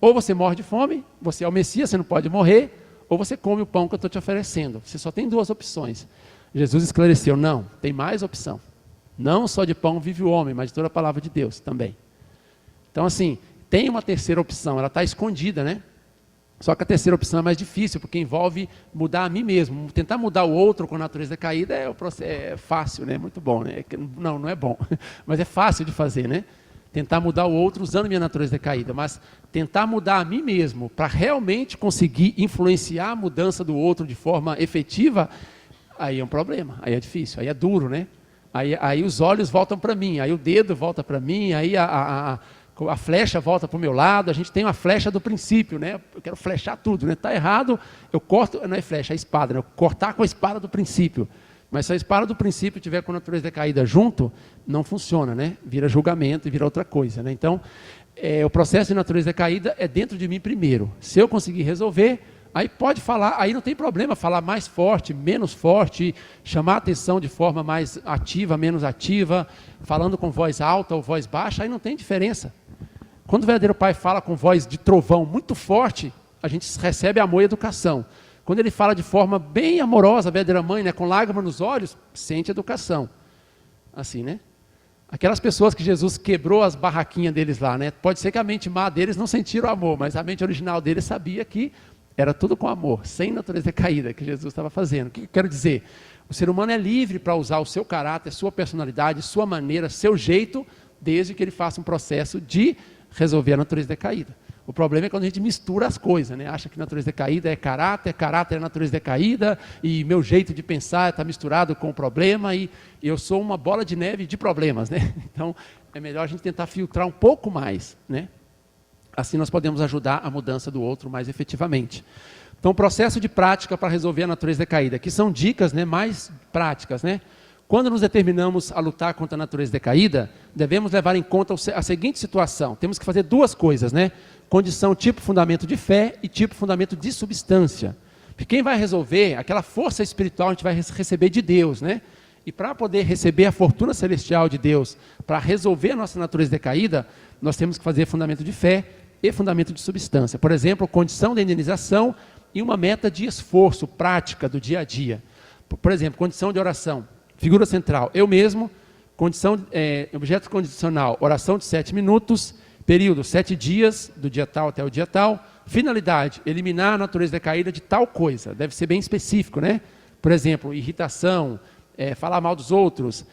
Ou você morre de fome, você é o Messias, você não pode morrer, ou você come o pão que eu estou te oferecendo. Você só tem duas opções. Jesus esclareceu, não, tem mais opção. Não só de pão vive o homem, mas de toda a palavra de Deus também. Então assim, tem uma terceira opção, ela está escondida, né? Só que a terceira opção é mais difícil, porque envolve mudar a mim mesmo. Tentar mudar o outro com a natureza decaída é fácil, né? Muito bom, né? Não é bom, mas é fácil de fazer, né? Tentar mudar o outro usando minha natureza decaída, mas tentar mudar a mim mesmo para realmente conseguir influenciar a mudança do outro de forma efetiva, aí é um problema, aí é difícil, aí é duro, né? Aí os olhos voltam para mim, aí o dedo volta para mim, aí a flecha volta para o meu lado, a gente tem uma flecha do princípio, né? Eu quero flechar tudo, né? Está errado, eu corto, não é flecha, é espada, né? Eu cortar com a espada do princípio. Mas se a espada do princípio tiver com a natureza decaída junto, não funciona, né? Vira julgamento e vira outra coisa, né? Então, o processo de natureza decaída é dentro de mim primeiro. Se eu conseguir resolver, aí pode falar, aí não tem problema falar mais forte, menos forte, chamar a atenção de forma mais ativa, menos ativa, falando com voz alta ou voz baixa, aí não tem diferença. Quando o verdadeiro pai fala com voz de trovão muito forte, a gente recebe amor e educação. Quando ele fala de forma bem amorosa, a verdadeira mãe, né, com lágrimas nos olhos, sente educação. Assim, né? Aquelas pessoas que Jesus quebrou as barraquinhas deles lá, né? Pode ser que a mente má deles não sentiram amor, mas a mente original deles sabia que era tudo com amor, sem natureza decaída que Jesus estava fazendo. O que eu quero dizer? O ser humano é livre para usar o seu caráter, sua personalidade, sua maneira, seu jeito, desde que ele faça um processo de resolver a natureza decaída. O problema é quando a gente mistura as coisas, né? Acha que natureza decaída é caráter é natureza decaída, e meu jeito de pensar está misturado com o problema, e eu sou uma bola de neve de problemas, né? Então, é melhor a gente tentar filtrar um pouco mais, né? Assim nós podemos ajudar a mudança do outro mais efetivamente. Então, processo de prática para resolver a natureza decaída. Aqui são dicas, né, mais práticas, né? Quando nos determinamos a lutar contra a natureza decaída, devemos levar em conta a seguinte situação. Temos que fazer duas coisas, né? Condição tipo fundamento de fé e tipo fundamento de substância. Porque quem vai resolver, aquela força espiritual a gente vai receber de Deus, né? E para poder receber a fortuna celestial de Deus, para resolver a nossa natureza decaída, nós temos que fazer fundamento de fé e fundamento de substância. Por exemplo, condição de indenização e uma meta de esforço, prática do dia a dia. Por exemplo, condição de oração. Figura central, eu mesmo, objeto condicional, oração de 7 minutos, período 7 dias, do dia tal até o dia tal, finalidade, eliminar a natureza decaída de tal coisa, deve ser bem específico, né? Por exemplo, irritação, falar mal dos outros,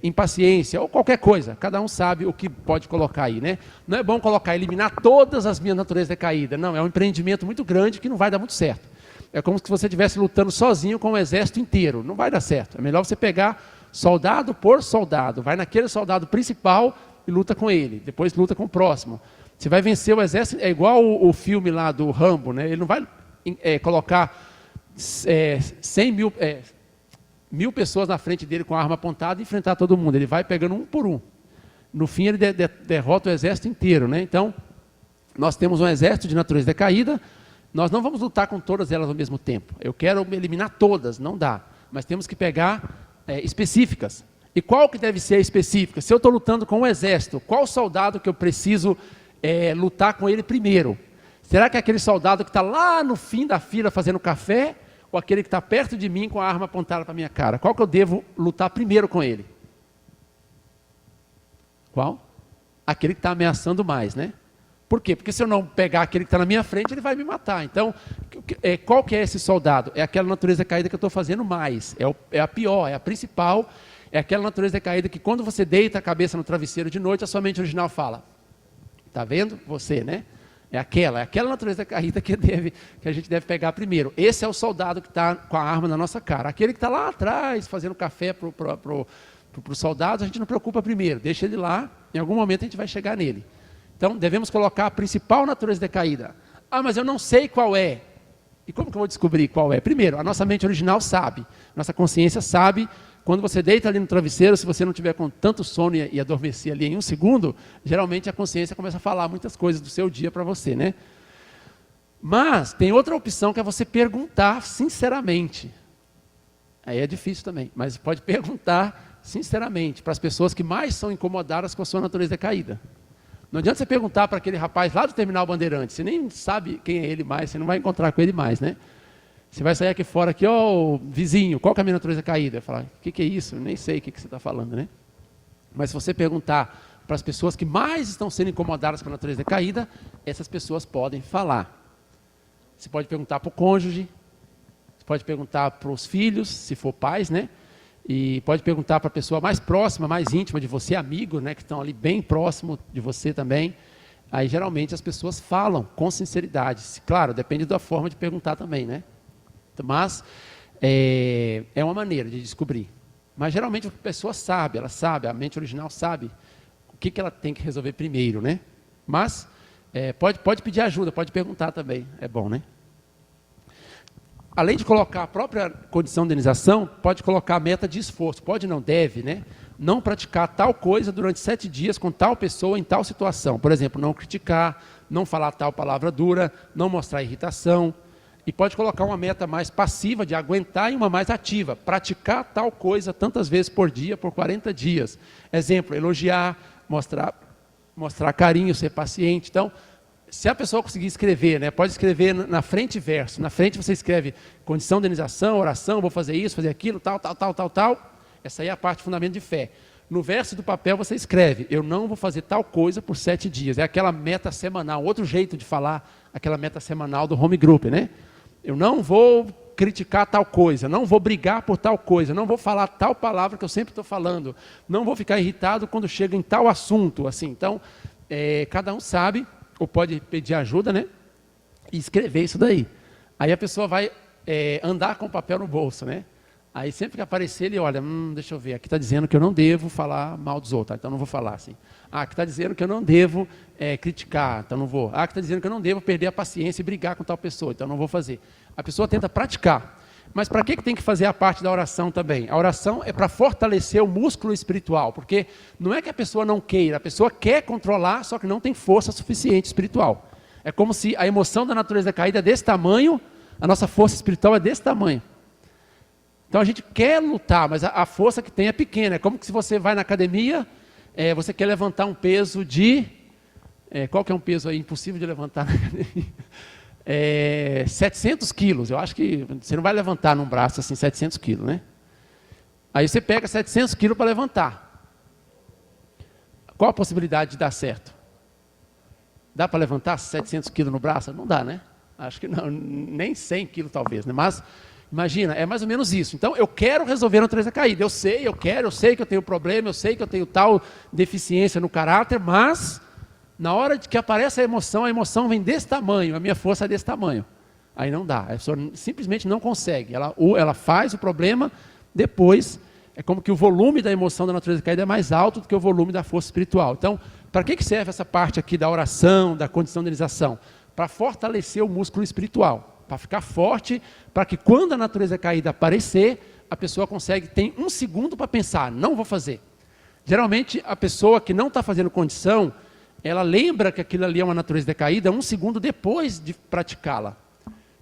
impaciência, ou qualquer coisa, cada um sabe o que pode colocar aí, né? Não é bom colocar, eliminar todas as minhas naturezas decaídas, não, é um empreendimento muito grande que não vai dar muito certo. É como se você estivesse lutando sozinho com o exército inteiro. Não vai dar certo. É melhor você pegar soldado por soldado. Vai naquele soldado principal e luta com ele. Depois luta com o próximo. Você vai vencer o exército. É igual o filme lá do Rambo, né? Ele não vai colocar 1.000 pessoas na frente dele com a arma apontada e enfrentar todo mundo. Ele vai pegando um por um. No fim, ele derrota o exército inteiro, né? Então, nós temos um exército de natureza decaída. Nós não vamos lutar com todas elas ao mesmo tempo. Eu quero eliminar todas, não dá. Mas temos que pegar específicas. E qual que deve ser a específica? Se eu estou lutando com um exército, qual soldado que eu preciso lutar com ele primeiro? Será que é aquele soldado que está lá no fim da fila fazendo café? Ou aquele que está perto de mim com a arma apontada para a minha cara? Qual que eu devo lutar primeiro com ele? Qual? Aquele que está ameaçando mais, né? Por quê? Porque se eu não pegar aquele que está na minha frente, ele vai me matar. Então, qual que é esse soldado? É aquela natureza decaída que eu estou fazendo mais. É a pior, é a principal. É aquela natureza decaída que quando você deita a cabeça no travesseiro de noite, a sua mente original fala, está vendo? Você, né? É aquela natureza decaída que a gente deve pegar primeiro. Esse é o soldado que está com a arma na nossa cara. Aquele que está lá atrás, fazendo café para os soldados, a gente não preocupa primeiro. Deixa ele lá, em algum momento a gente vai chegar nele. Então, devemos colocar a principal natureza decaída. Ah, mas eu não sei qual é. E como que eu vou descobrir qual é? Primeiro, a nossa mente original sabe. Nossa consciência sabe. Quando você deita ali no travesseiro, se você não tiver com tanto sono e adormecer ali em 1 segundo, geralmente a consciência começa a falar muitas coisas do seu dia para você, né? Mas tem outra opção que é você perguntar sinceramente. Aí é difícil também, mas pode perguntar sinceramente, para as pessoas que mais são incomodadas com a sua natureza decaída. Não adianta você perguntar para aquele rapaz lá do Terminal Bandeirante, você nem sabe quem é ele mais, você não vai encontrar com ele mais, né? Você vai sair aqui fora, aqui, ó, vizinho, qual que é a minha natureza decaída? Vai falar, o que é isso? Eu nem sei o que você está falando, né? Mas se você perguntar para as pessoas que mais estão sendo incomodadas com a natureza decaída, essas pessoas podem falar. Você pode perguntar para o cônjuge, você pode perguntar para os filhos, se for pais, né? E pode perguntar para a pessoa mais próxima, mais íntima de você, amigo, né? Que estão ali bem próximo de você também. Aí, geralmente, as pessoas falam com sinceridade. Claro, depende da forma de perguntar também, né? Mas é uma maneira de descobrir. Mas, geralmente, a pessoa sabe, ela sabe, a mente original sabe o que ela tem que resolver primeiro, né? Mas pode pedir ajuda, pode perguntar também, é bom, né? Além de colocar a própria condição de indenização, pode colocar a meta de esforço, pode não deve, né? Não praticar tal coisa durante 7 dias com tal pessoa em tal situação. Por exemplo, não criticar, não falar tal palavra dura, não mostrar irritação. E pode colocar uma meta mais passiva de aguentar e uma mais ativa. Praticar tal coisa tantas vezes por dia, por 40 dias. Exemplo, elogiar, mostrar carinho, ser paciente. Então, se a pessoa conseguir escrever, né, pode escrever na frente e verso. Na frente você escreve condição de indenização, oração, vou fazer isso, fazer aquilo, tal. Essa aí é a parte fundamento de fé. No verso do papel você escreve, eu não vou fazer tal coisa por 7 dias. É aquela meta semanal, outro jeito de falar, aquela meta semanal do home group, né? Eu não vou criticar tal coisa, não vou brigar por tal coisa, não vou falar tal palavra que eu sempre estou falando, não vou ficar irritado quando chega em tal assunto. Assim. Então, cada um sabe, ou pode pedir ajuda, né? E escrever isso daí. Aí a pessoa vai andar com o papel no bolso, né? Aí sempre que aparecer ele olha, deixa eu ver, aqui está dizendo que eu não devo falar mal dos outros, então não vou falar assim. Aqui está dizendo que eu não devo criticar, então não vou. Aqui está dizendo que eu não devo perder a paciência e brigar com tal pessoa, então não vou fazer. A pessoa tenta praticar. Mas para que tem que fazer a parte da oração também? A oração é para fortalecer o músculo espiritual, porque não é que a pessoa não queira, a pessoa quer controlar, só que não tem força suficiente espiritual. É como se a emoção da natureza caída é desse tamanho, a nossa força espiritual é desse tamanho. Então a gente quer lutar, mas a força que tem é pequena. É como que se você vai na academia, você quer levantar um peso de... qual que é um peso aí impossível de levantar na academia? 700 quilos. Eu acho que você não vai levantar num braço assim 700 quilos, né? Aí você pega 700 quilos para levantar. Qual a possibilidade de dar certo? Dá para levantar 700 quilos no braço? Não dá, né? Acho que não, nem 100 quilos talvez, né? Mas... imagina, é mais ou menos isso. Então, eu quero resolver a natureza caída. Eu sei que eu tenho problema, eu sei que eu tenho tal deficiência no caráter, mas na hora de que aparece a emoção vem desse tamanho, a minha força é desse tamanho. Aí não dá, a pessoa simplesmente não consegue. Ela faz o problema, depois é como que o volume da emoção da natureza caída é mais alto do que o volume da força espiritual. Então, para que serve essa parte aqui da oração, da condição de indenização? Para fortalecer o músculo espiritual. Para ficar forte, para que quando a natureza caída aparecer, a pessoa tem 1 segundo para pensar, não vou fazer. Geralmente, a pessoa que não está fazendo condição, ela lembra que aquilo ali é uma natureza decaída 1 segundo depois de praticá-la.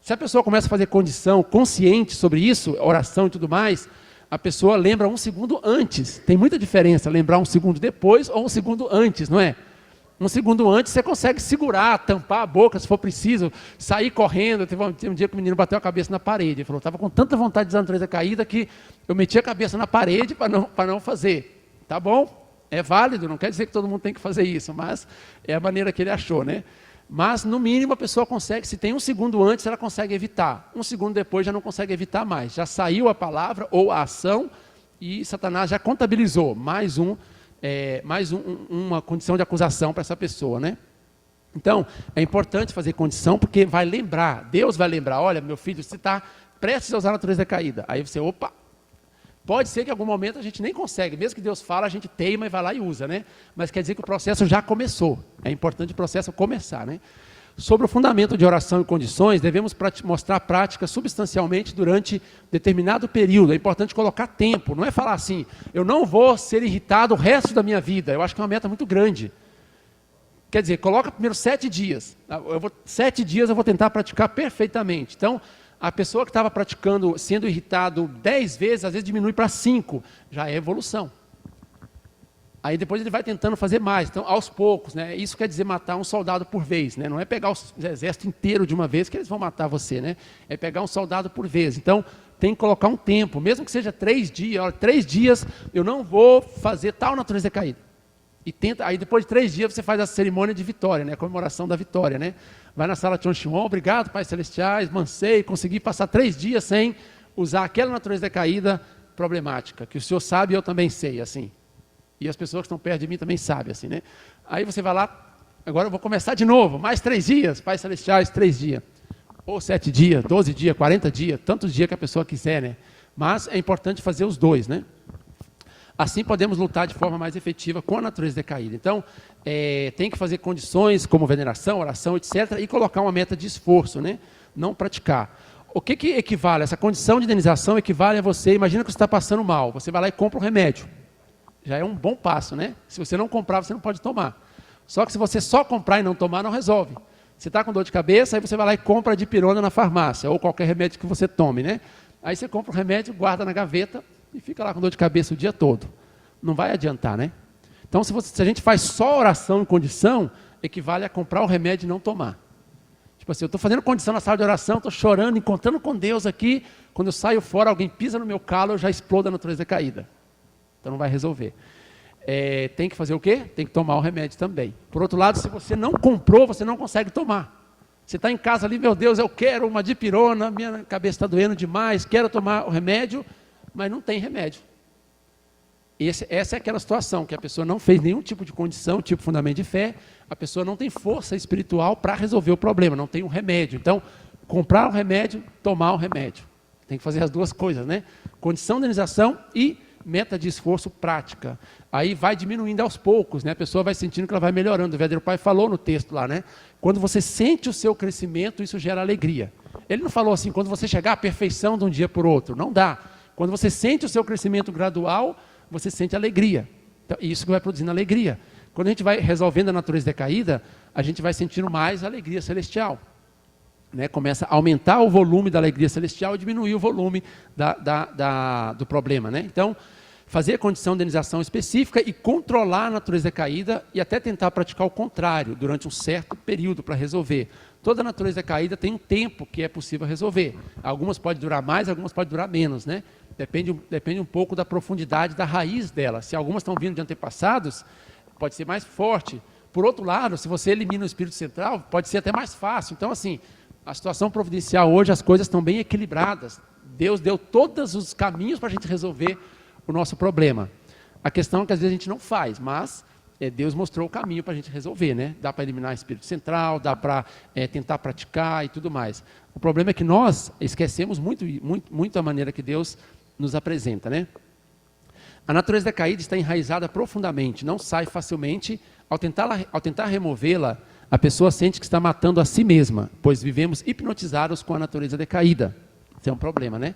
Se a pessoa começa a fazer condição consciente sobre isso, oração e tudo mais, a pessoa lembra 1 segundo antes. Tem muita diferença lembrar 1 segundo depois ou 1 segundo antes, não é? 1 segundo antes você consegue segurar, tampar a boca se for preciso, sair correndo. Teve um dia que o menino bateu a cabeça na parede. Ele falou, estava com tanta vontade de usar a natureza caída que eu meti a cabeça na parede para não fazer. Tá bom, é válido, não quer dizer que todo mundo tem que fazer isso, mas é a maneira que ele achou, né? Mas no mínimo a pessoa consegue, se tem 1 segundo antes, ela consegue evitar. 1 segundo depois já não consegue evitar mais. Já saiu a palavra ou a ação e Satanás já contabilizou uma condição de acusação para essa pessoa, né? Então, é importante fazer condição porque vai lembrar, Deus vai lembrar, olha, meu filho, você está prestes a usar a natureza caída. Aí você, opa, pode ser que em algum momento a gente nem consegue, mesmo que Deus fala, a gente teima e vai lá e usa, né? Mas quer dizer que o processo já começou, é importante o processo começar, né? Sobre o fundamento de oração e condições, devemos mostrar a prática substancialmente durante determinado período. É importante colocar tempo, não é falar assim, eu não vou ser irritado o resto da minha vida. Eu acho que é uma meta muito grande. Quer dizer, coloca primeiro 7 dias. 7 dias eu vou tentar praticar perfeitamente. Então, A pessoa que estava praticando, sendo irritado 10 vezes, às vezes diminui para 5, já é evolução. Aí depois ele vai tentando fazer mais, então aos poucos, né? Isso quer dizer matar um soldado por vez, né? Não é pegar o exército inteiro de uma vez que eles vão matar você, né? É pegar um soldado por vez. Então tem que colocar um tempo, mesmo que seja 3 dias. Olha, 3 dias eu não vou fazer tal natureza decaída. E tenta, aí depois de 3 dias você faz a cerimônia de vitória, né? A comemoração da vitória, né? Vai na sala de Chonshimon, obrigado, Pais Celestiais, mancei, consegui passar 3 dias sem usar aquela natureza decaída problemática, que o Senhor sabe e eu também sei, assim. E as pessoas que estão perto de mim também sabem, assim, né? Aí você vai lá, agora eu vou começar de novo, mais 3 dias, Pais Celestiais, 3 dias. Ou 7 dias, 12 dias, 40 dias, tantos dias que a pessoa quiser, né? Mas é importante fazer os 2, né? Assim podemos lutar de forma mais efetiva com a natureza decaída. Então, tem que fazer condições como veneração, oração, etc. E colocar uma meta de esforço, né? Não praticar. O que equivale? Essa condição de indenização equivale a você, imagina que você está passando mal, você vai lá e compra um remédio. Já é um bom passo, né? Se você não comprar, você não pode tomar. Só que se você só comprar e não tomar, não resolve. Você está com dor de cabeça, aí você vai lá e compra a dipirona na farmácia, ou qualquer remédio que você tome, né? Aí você compra o remédio, guarda na gaveta e fica lá com dor de cabeça o dia todo. Não vai adiantar, né? Então, se a gente faz só oração em condição, equivale a comprar o remédio e não tomar. Tipo assim, eu estou fazendo condição na sala de oração, estou chorando, encontrando com Deus aqui, quando eu saio fora, alguém pisa no meu calo, eu já explodo a natureza decaída. Então não vai resolver. Tem que fazer o quê? Tem que tomar o remédio também. Por outro lado, se você não comprou, você não consegue tomar. Você está em casa ali, meu Deus, eu quero uma dipirona, minha cabeça está doendo demais, quero tomar o remédio, mas não tem remédio. Essa é aquela situação, que a pessoa não fez nenhum tipo de condição, tipo fundamento de fé, a pessoa não tem força espiritual para resolver o problema, não tem um remédio. Então, comprar o remédio, tomar o remédio. Tem que fazer as duas coisas, né? Condição de indenização e meta de esforço prática. Aí vai diminuindo aos poucos, né? A pessoa vai sentindo que ela vai melhorando. O verdadeiro Pai falou no texto lá, né? Quando você sente o seu crescimento, isso gera alegria. Ele não falou assim, quando você chegar à perfeição de um dia por outro. Não dá. Quando você sente o seu crescimento gradual, você sente alegria. Então, isso que vai produzindo alegria. Quando a gente vai resolvendo a natureza decaída, a gente vai sentindo mais alegria celestial. Né? Começa a aumentar o volume da alegria celestial e diminuir o volume do problema. Né? Então, fazer a condição de indenização específica e controlar a natureza decaída e até tentar praticar o contrário durante um certo período para resolver. Toda natureza decaída tem um tempo que é possível resolver. Algumas podem durar mais, algumas podem durar menos. Né? Depende um pouco da profundidade da raiz dela. Se algumas estão vindo de antepassados, pode ser mais forte. Por outro lado, se você elimina o espírito central, pode ser até mais fácil. Então, assim, a situação providencial hoje, as coisas estão bem equilibradas. Deus deu todos os caminhos para a gente resolver o nosso problema. A questão é que às vezes a gente não faz, mas Deus mostrou o caminho para a gente resolver, né? Dá para eliminar o espírito central, dá para tentar praticar e tudo mais. O problema é que nós esquecemos muito a maneira que Deus nos apresenta, né? A natureza decaída está enraizada profundamente, não sai facilmente. Ao tentar removê-la, a pessoa sente que está matando a si mesma, pois vivemos hipnotizados com a natureza decaída. Isso é um problema, né?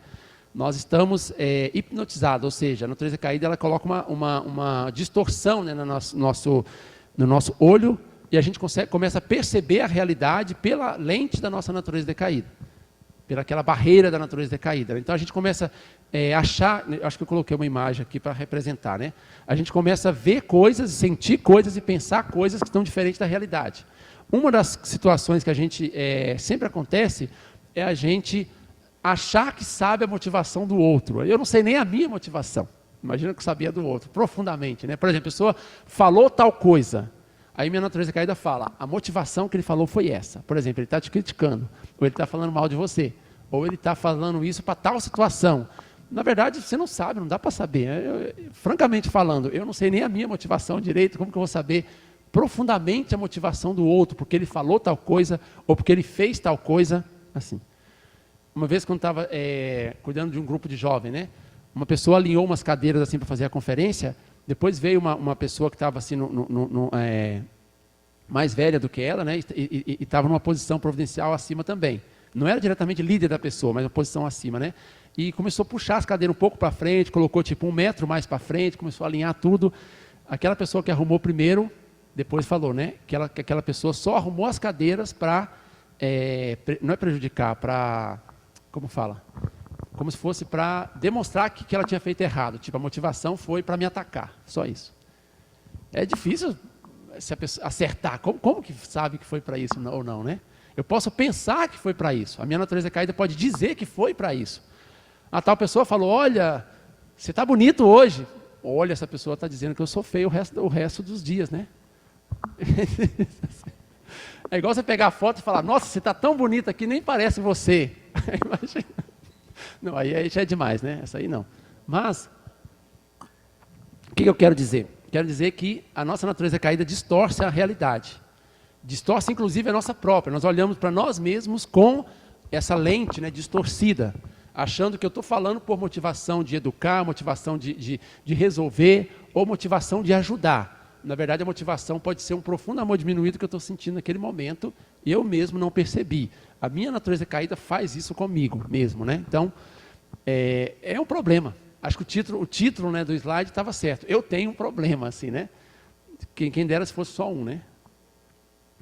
Nós estamos hipnotizados, ou seja, a natureza decaída ela coloca uma distorção, né, no nosso olho e a gente começa a perceber a realidade pela lente da nossa natureza decaída, pelaquela barreira da natureza decaída. Então a gente começa a achar, acho que eu coloquei uma imagem aqui para representar, né? A gente começa a ver coisas, sentir coisas e pensar coisas que estão diferentes da realidade. Uma das situações que a gente sempre acontece é a gente achar que sabe a motivação do outro. Eu não sei nem a minha motivação. Imagina que eu sabia do outro, profundamente, né? Por exemplo, a pessoa falou tal coisa. Aí minha natureza caída fala, a motivação que ele falou foi essa. Por exemplo, ele está te criticando, ou ele está falando mal de você, ou ele está falando isso para tal situação. Na verdade, você não sabe, não dá para saber. Francamente falando, eu não sei nem a minha motivação direito, como que eu vou saber profundamente a motivação do outro, porque ele falou tal coisa, ou porque ele fez tal coisa, assim. Uma vez, quando estava cuidando de um grupo de jovens, né? Uma pessoa alinhou umas cadeiras assim para fazer a conferência, depois veio uma pessoa que estava assim, mais velha do que ela, né? E estava numa posição providencial acima também. Não era diretamente líder da pessoa, mas uma posição acima, né? E começou a puxar as cadeiras um pouco para frente, colocou tipo 1 metro mais para frente, começou a alinhar tudo. Aquela pessoa que arrumou primeiro, depois falou, né? Que aquela pessoa só arrumou as cadeiras para, não é prejudicar, para como fala? Como se fosse para demonstrar que ela tinha feito errado. Tipo, a motivação foi para me atacar, só isso. É difícil se a pessoa acertar. Como que sabe que foi para isso ou não, né? Eu posso pensar que foi para isso. A minha natureza caída pode dizer que foi para isso. A tal pessoa falou, olha, você está bonito hoje. Olha, essa pessoa está dizendo que eu sou feio o resto dos dias, né? É igual você pegar a foto e falar, nossa, você está tão bonita que nem parece você. Imagina. Não, aí já é demais, né? Essa aí não. Mas, o que eu quero dizer? Quero dizer que a nossa natureza caída distorce a realidade. Distorce, inclusive, a nossa própria. Nós olhamos para nós mesmos com essa lente, né, distorcida, achando que eu estou falando por motivação de educar, motivação de resolver, ou motivação de ajudar. Na verdade, a motivação pode ser um profundo amor diminuído que eu estou sentindo naquele momento, e eu mesmo não percebi. A minha natureza caída faz isso comigo mesmo, né? Então, é um problema. Acho que o título, né, do slide estava certo. Eu tenho um problema, assim, né? Quem dera se fosse só um, né?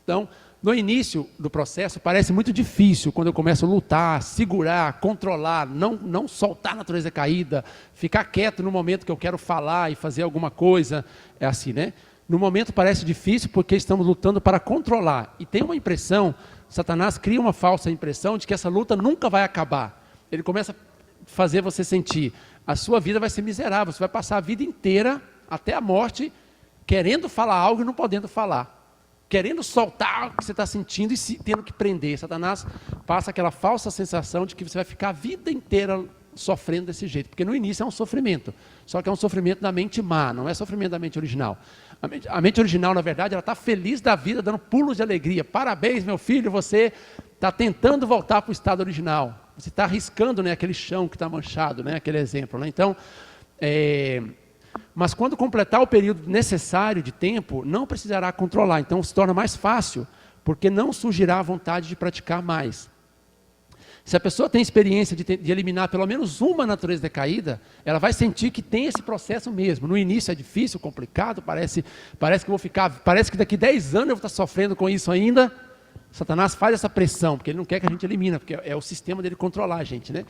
Então, no início do processo, parece muito difícil quando eu começo a lutar, segurar, controlar, não soltar a natureza caída, ficar quieto no momento que eu quero falar e fazer alguma coisa. É assim, né? No momento parece difícil porque estamos lutando para controlar. E tem uma impressão, Satanás cria uma falsa impressão de que essa luta nunca vai acabar. Ele começa a fazer você sentir, a sua vida vai ser miserável, você vai passar a vida inteira, até a morte, querendo falar algo e não podendo falar. Querendo soltar o que você está sentindo e tendo que prender. Satanás passa aquela falsa sensação de que você vai ficar a vida inteira sofrendo desse jeito. Porque no início é um sofrimento. Só que é um sofrimento da mente má, não é sofrimento da mente original. A mente original, na verdade, ela está feliz da vida, dando pulos de alegria. Parabéns, meu filho, você está tentando voltar para o estado original. Você está arriscando, né, aquele chão que está manchado, né, aquele exemplo. Né? Então, mas quando completar o período necessário de tempo, não precisará controlar. Então se torna mais fácil, porque não surgirá a vontade de praticar mais. Se a pessoa tem experiência de eliminar pelo menos uma natureza decaída, ela vai sentir que tem esse processo mesmo. No início é difícil, complicado, parece que daqui 10 anos eu vou estar sofrendo com isso ainda. Satanás faz essa pressão, porque ele não quer que a gente elimine, porque é o sistema dele controlar a gente, né?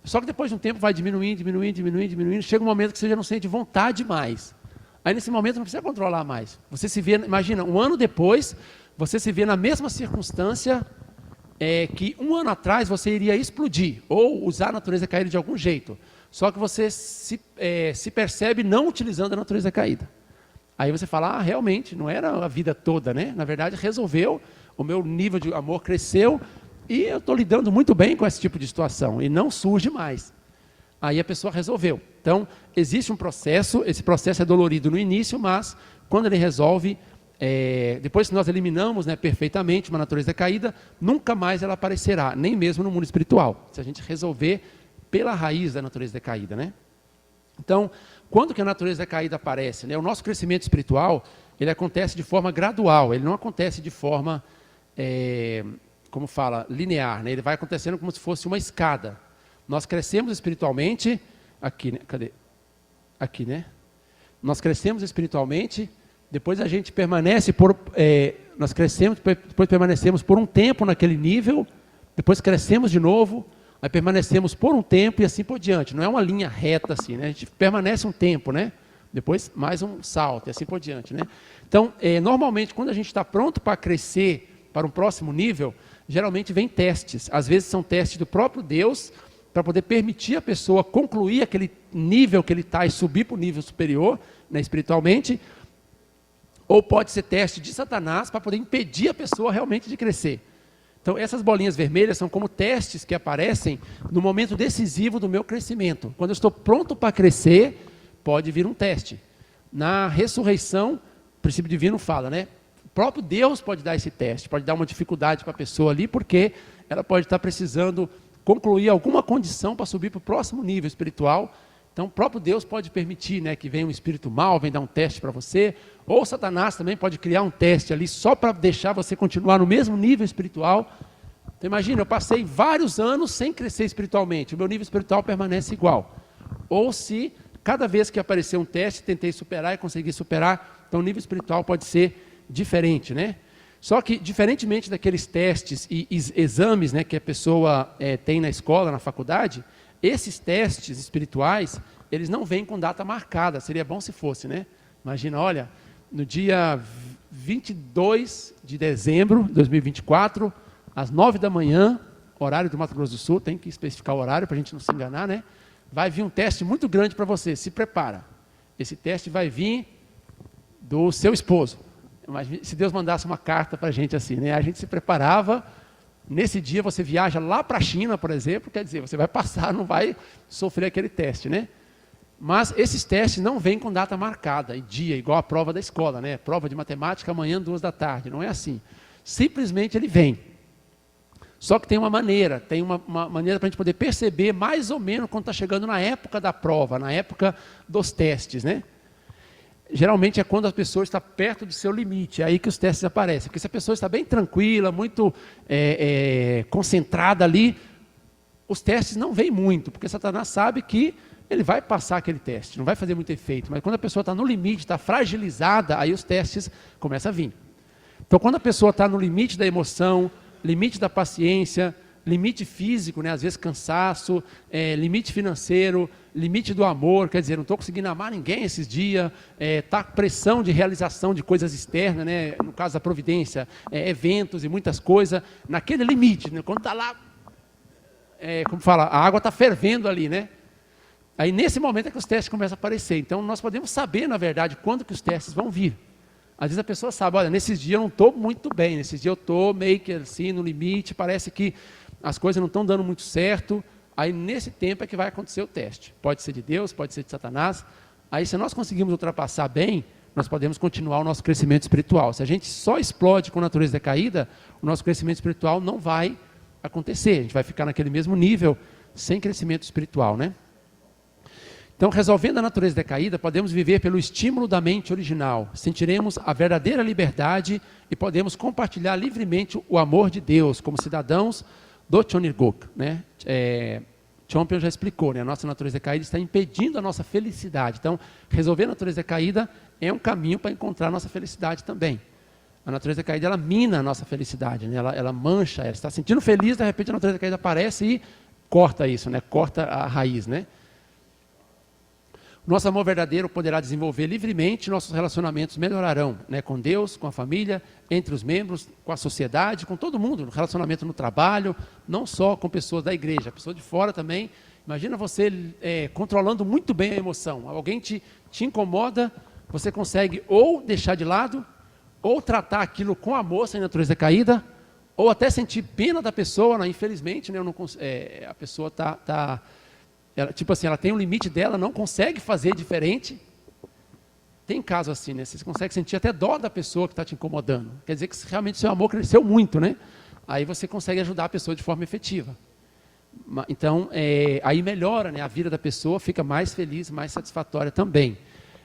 Só que depois de um tempo vai diminuindo, chega um momento que você já não sente vontade mais. Aí nesse momento não precisa controlar mais. Você se vê, imagina, um ano depois, você se vê na mesma circunstância que um ano atrás você iria explodir, ou usar a natureza caída de algum jeito. Só que você se percebe não utilizando a natureza caída. Aí você fala, realmente, não era a vida toda, né? Na verdade, resolveu, o meu nível de amor cresceu, e eu estou lidando muito bem com esse tipo de situação, e não surge mais. Aí a pessoa resolveu. Então, existe um processo, esse processo é dolorido no início, mas quando ele resolve, depois que nós eliminamos, né, perfeitamente uma natureza caída, nunca mais ela aparecerá, nem mesmo no mundo espiritual, se a gente resolver pela raiz da natureza decaída, né? Então, quando que a natureza decaída aparece, né? O nosso crescimento espiritual, ele acontece de forma gradual, ele não acontece de forma... como fala, linear, né? Ele vai acontecendo como se fosse uma escada. Nós crescemos espiritualmente, aqui, né? Cadê? Aqui, né? Nós crescemos espiritualmente, depois a gente permanece nós crescemos, depois permanecemos por um tempo naquele nível, depois crescemos de novo, aí permanecemos por um tempo e assim por diante. Não é uma linha reta assim, né? A gente permanece um tempo, né? Depois mais um salto e assim por diante, né? Então, normalmente, quando a gente está pronto para crescer para um próximo nível, geralmente vem testes. Às vezes são testes do próprio Deus, para poder permitir a pessoa concluir aquele nível que ele está e subir para o nível superior, né, espiritualmente. Ou pode ser teste de Satanás, para poder impedir a pessoa realmente de crescer. Então essas bolinhas vermelhas são como testes que aparecem no momento decisivo do meu crescimento. Quando eu estou pronto para crescer, pode vir um teste. Na ressurreição, o princípio divino fala, né? O próprio Deus pode dar esse teste, pode dar uma dificuldade para a pessoa ali, porque ela pode estar precisando concluir alguma condição para subir para o próximo nível espiritual. Então o próprio Deus pode permitir, né, que venha um espírito mau, venha dar um teste para você, ou Satanás também pode criar um teste ali só para deixar você continuar no mesmo nível espiritual. Então imagina, eu passei vários anos sem crescer espiritualmente, o meu nível espiritual permanece igual. Ou se cada vez que aparecer um teste, tentei superar e consegui superar, então o nível espiritual pode ser diferente, né? Só que, diferentemente daqueles testes e exames, né, que a pessoa tem na escola, na faculdade, esses testes espirituais, eles não vêm com data marcada. Seria bom se fosse, né? Imagina, olha, no dia 22 de dezembro de 2024, às 9 da manhã, horário do Mato Grosso do Sul, tem que especificar o horário para a gente não se enganar, né? Vai vir um teste muito grande para você, se prepara. Esse teste vai vir do seu esposo. Mas se Deus mandasse uma carta para a gente assim, né? A gente se preparava, nesse dia você viaja lá para a China, por exemplo, quer dizer, você vai passar, não vai sofrer aquele teste, né? Mas esses testes não vêm com data marcada, e dia, igual a prova da escola, né? Prova de matemática amanhã, 2 da tarde, não é assim. Simplesmente ele vem. Só que tem uma maneira maneira para a gente poder perceber mais ou menos quando está chegando na época da prova, na época dos testes, né? Geralmente é quando a pessoa está perto do seu limite, é aí que os testes aparecem. Porque se a pessoa está bem tranquila, muito concentrada ali, os testes não vêm muito, porque Satanás sabe que ele vai passar aquele teste, não vai fazer muito efeito. Mas quando a pessoa está no limite, está fragilizada, aí os testes começam a vir. Então, quando a pessoa está no limite da emoção, limite da paciência, limite físico, né, às vezes cansaço, limite financeiro, limite do amor, quer dizer, não estou conseguindo amar ninguém esses dias, está pressão de realização de coisas externas, né, no caso da providência, eventos e muitas coisas, naquele limite, né, quando está lá, como fala, a água está fervendo ali, né? Aí nesse momento é que os testes começam a aparecer. Então nós podemos saber, na verdade, quando que os testes vão vir. Às vezes a pessoa sabe, olha, nesses dias eu não estou muito bem, nesses dias eu estou meio que assim, no limite, parece que as coisas não estão dando muito certo. Aí nesse tempo é que vai acontecer o teste. Pode ser de Deus, pode ser de Satanás. Aí se nós conseguimos ultrapassar bem, nós podemos continuar o nosso crescimento espiritual. Se a gente só explode com a natureza decaída, o nosso crescimento espiritual não vai acontecer. A gente vai ficar naquele mesmo nível, sem crescimento espiritual, né? Então, resolvendo a natureza decaída, podemos viver pelo estímulo da mente original. Sentiremos a verdadeira liberdade e podemos compartilhar livremente o amor de Deus, como cidadãos do Chonirgok, né? Chompion já explicou, né? A nossa natureza decaída está impedindo a nossa felicidade. Então, resolver a natureza decaída é um caminho para encontrar a nossa felicidade também. A natureza decaída, ela mina a nossa felicidade, né? Ela mancha, ela está sentindo feliz, de repente a natureza decaída aparece e corta isso, né? Corta a raiz, né? Nosso amor verdadeiro poderá desenvolver livremente, nossos relacionamentos melhorarão, né, com Deus, com a família, entre os membros, com a sociedade, com todo mundo, no relacionamento no trabalho, não só com pessoas da igreja, pessoas de fora também. Imagina você controlando muito bem a emoção. Alguém te incomoda, você consegue ou deixar de lado, ou tratar aquilo com amor, sem natureza decaída, ou até sentir pena da pessoa, né? Infelizmente, né, a pessoa ela, tipo assim, ela tem um limite dela, não consegue fazer diferente. Tem caso assim, né? Você consegue sentir até dó da pessoa que está te incomodando. Quer dizer que realmente seu amor cresceu muito, né? Aí você consegue ajudar a pessoa de forma efetiva. Então, aí melhora, né? A vida da pessoa, fica mais feliz, mais satisfatória também.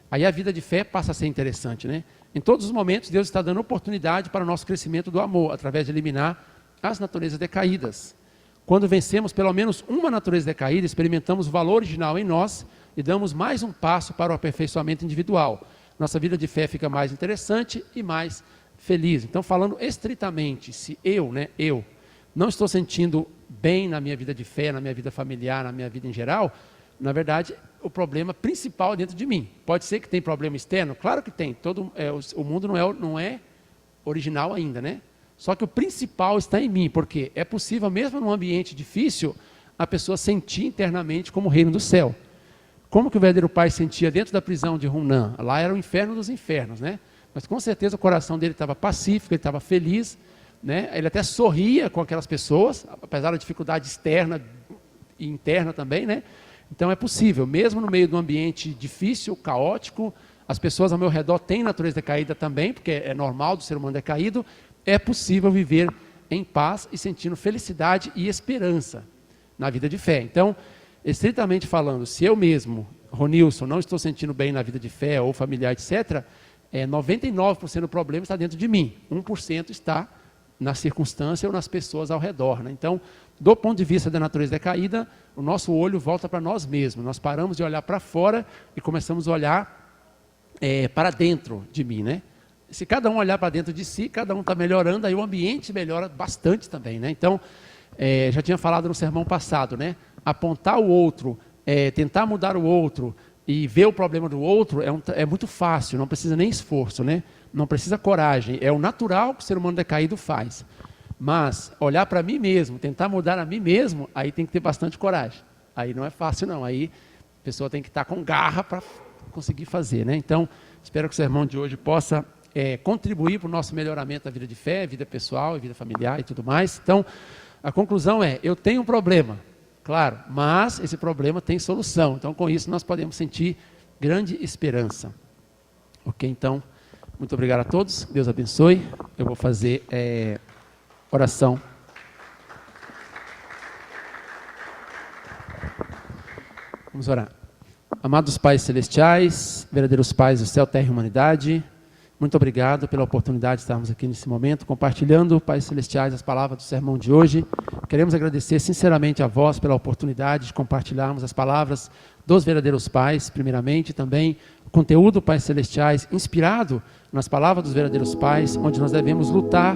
Aí a vida de fé passa a ser interessante, né? Em todos os momentos, Deus está dando oportunidade para o nosso crescimento do amor, através de eliminar as naturezas decaídas. Quando vencemos pelo menos uma natureza decaída, experimentamos o valor original em nós e damos mais um passo para o aperfeiçoamento individual. Nossa vida de fé fica mais interessante e mais feliz. Então, falando estritamente, se eu não estou sentindo bem na minha vida de fé, na minha vida familiar, na minha vida em geral, na verdade, o problema principal é dentro de mim. Pode ser que tem problema externo? Claro que tem. O mundo não é original ainda, né? Só que o principal está em mim, porque é possível, mesmo num ambiente difícil, a pessoa sentir internamente como o reino do céu. Como que o verdadeiro pai sentia dentro da prisão de Hunan? Lá era o inferno dos infernos, né? Mas com certeza o coração dele estava pacífico, ele estava feliz, né? Ele até sorria com aquelas pessoas, apesar da dificuldade externa e interna também, né? Então é possível, mesmo no meio de um ambiente difícil, caótico, as pessoas ao meu redor têm natureza decaída também, porque é normal do ser humano decaído. É possível viver em paz e sentindo felicidade e esperança na vida de fé. Então, estritamente falando, se eu mesmo, Ronilson, não estou sentindo bem na vida de fé ou familiar, etc., 99% do problema está dentro de mim. 1% está na circunstância ou nas pessoas ao redor, né? Então, do ponto de vista da natureza decaída, o nosso olho volta para nós mesmos. Nós paramos de olhar para fora e começamos a olhar para dentro de mim, né? se cada um olhar para dentro de si, cada um está melhorando, aí o ambiente melhora bastante também, né? Então, já tinha falado no sermão passado, né? Apontar o outro, tentar mudar o outro e ver o problema do outro é muito fácil, não precisa nem esforço, né? Não precisa coragem, é o natural que o ser humano decaído faz. Mas olhar para mim mesmo, tentar mudar a mim mesmo, aí tem que ter bastante coragem. Aí não é fácil não, aí a pessoa tem que estar com garra para conseguir fazer, né? Então, espero que o sermão de hoje possa contribuir para o nosso melhoramento da vida de fé, vida pessoal, vida familiar e tudo mais. Então, a conclusão é, eu tenho um problema, claro, mas esse problema tem solução. Então, com isso, nós podemos sentir grande esperança. Ok, então, muito obrigado a todos, Deus abençoe. Eu vou fazer oração. Vamos orar. Amados Pais Celestiais, verdadeiros Pais do céu, terra e humanidade, muito obrigado pela oportunidade de estarmos aqui nesse momento, compartilhando, Pais Celestiais, as palavras do sermão de hoje. Queremos agradecer sinceramente a vós pela oportunidade de compartilharmos as palavras dos verdadeiros Pais, primeiramente, também o conteúdo, Pais Celestiais, inspirado nas palavras dos verdadeiros Pais, onde nós devemos lutar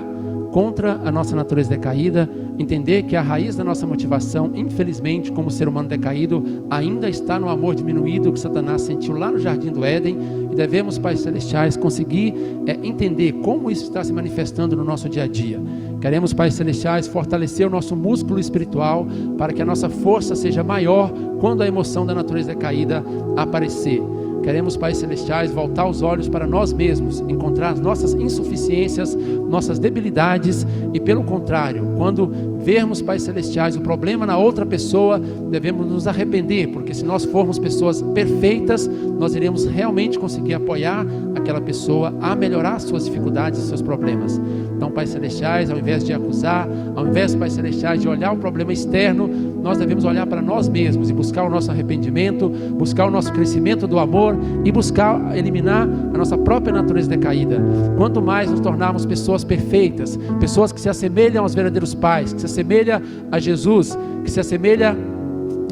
contra a nossa natureza decaída, entender que a raiz da nossa motivação, infelizmente, como ser humano decaído, ainda está no amor diminuído que Satanás sentiu lá no Jardim do Éden, e devemos, Pais Celestiais, conseguir entender como isso está se manifestando no nosso dia a dia. Queremos, Pais Celestiais, fortalecer o nosso músculo espiritual para que a nossa força seja maior quando a emoção da natureza decaída aparecer. Queremos, Pais Celestiais, voltar os olhos para nós mesmos, encontrar as nossas insuficiências, nossas debilidades e, pelo contrário, quando vermos, Pais Celestiais, o problema na outra pessoa, devemos nos arrepender, porque se nós formos pessoas perfeitas, nós iremos realmente conseguir apoiar aquela pessoa a melhorar suas dificuldades e seus problemas. Então, Pais Celestiais, ao invés de acusar, ao invés, Pais Celestiais, de olhar o problema externo, nós devemos olhar para nós mesmos e buscar o nosso arrependimento, buscar o nosso crescimento do amor e buscar eliminar a nossa própria natureza decaída. Quanto mais nos tornarmos pessoas perfeitas, pessoas que se assemelham aos verdadeiros pais, que se assemelham a Jesus, que se assemelham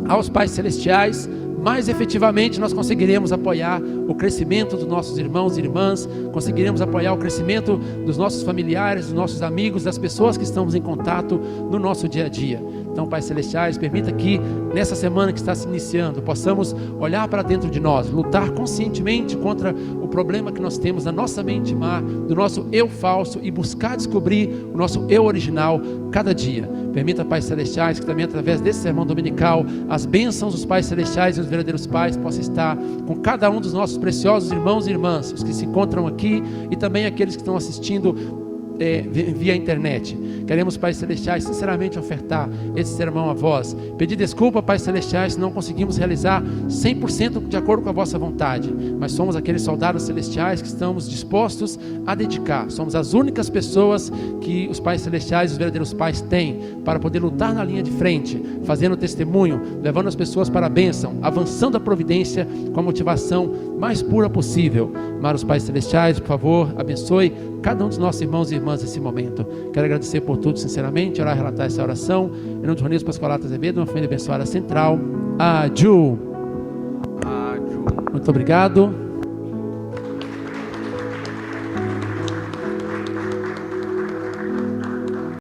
aos Pais Celestiais, mais efetivamente nós conseguiremos apoiar o crescimento dos nossos irmãos e irmãs, conseguiremos apoiar o crescimento dos nossos familiares, dos nossos amigos, das pessoas que estamos em contato no nosso dia a dia. Então, Pais Celestiais, permita que nessa semana que está se iniciando, possamos olhar para dentro de nós, lutar conscientemente contra o problema que nós temos na nossa mente má, do nosso eu falso, e buscar descobrir o nosso eu original cada dia. Permita, Pais Celestiais, que também através desse sermão dominical, as bênçãos dos Pais Celestiais e os verdadeiros Pais possam estar com cada um dos nossos preciosos irmãos e irmãs, os que se encontram aqui e também aqueles que estão assistindo via internet. Queremos, Pais Celestiais, sinceramente ofertar esse sermão a vós, pedir desculpa, Pais Celestiais, se não conseguimos realizar 100% de acordo com a vossa vontade, mas somos aqueles soldados celestiais que estamos dispostos a dedicar. Somos as únicas pessoas que os Pais Celestiais e os verdadeiros Pais têm para poder lutar na linha de frente, fazendo testemunho, levando as pessoas para a bênção, avançando a providência com a motivação mais pura possível. Mas os Pais Celestiais, por favor, abençoe cada um dos nossos irmãos e irmãs nesse momento. Quero agradecer por tudo, sinceramente, orar e relatar essa oração. Em nome de Ronilson Pascoalato Azevedo, uma família abençoada central. Aju. Muito obrigado.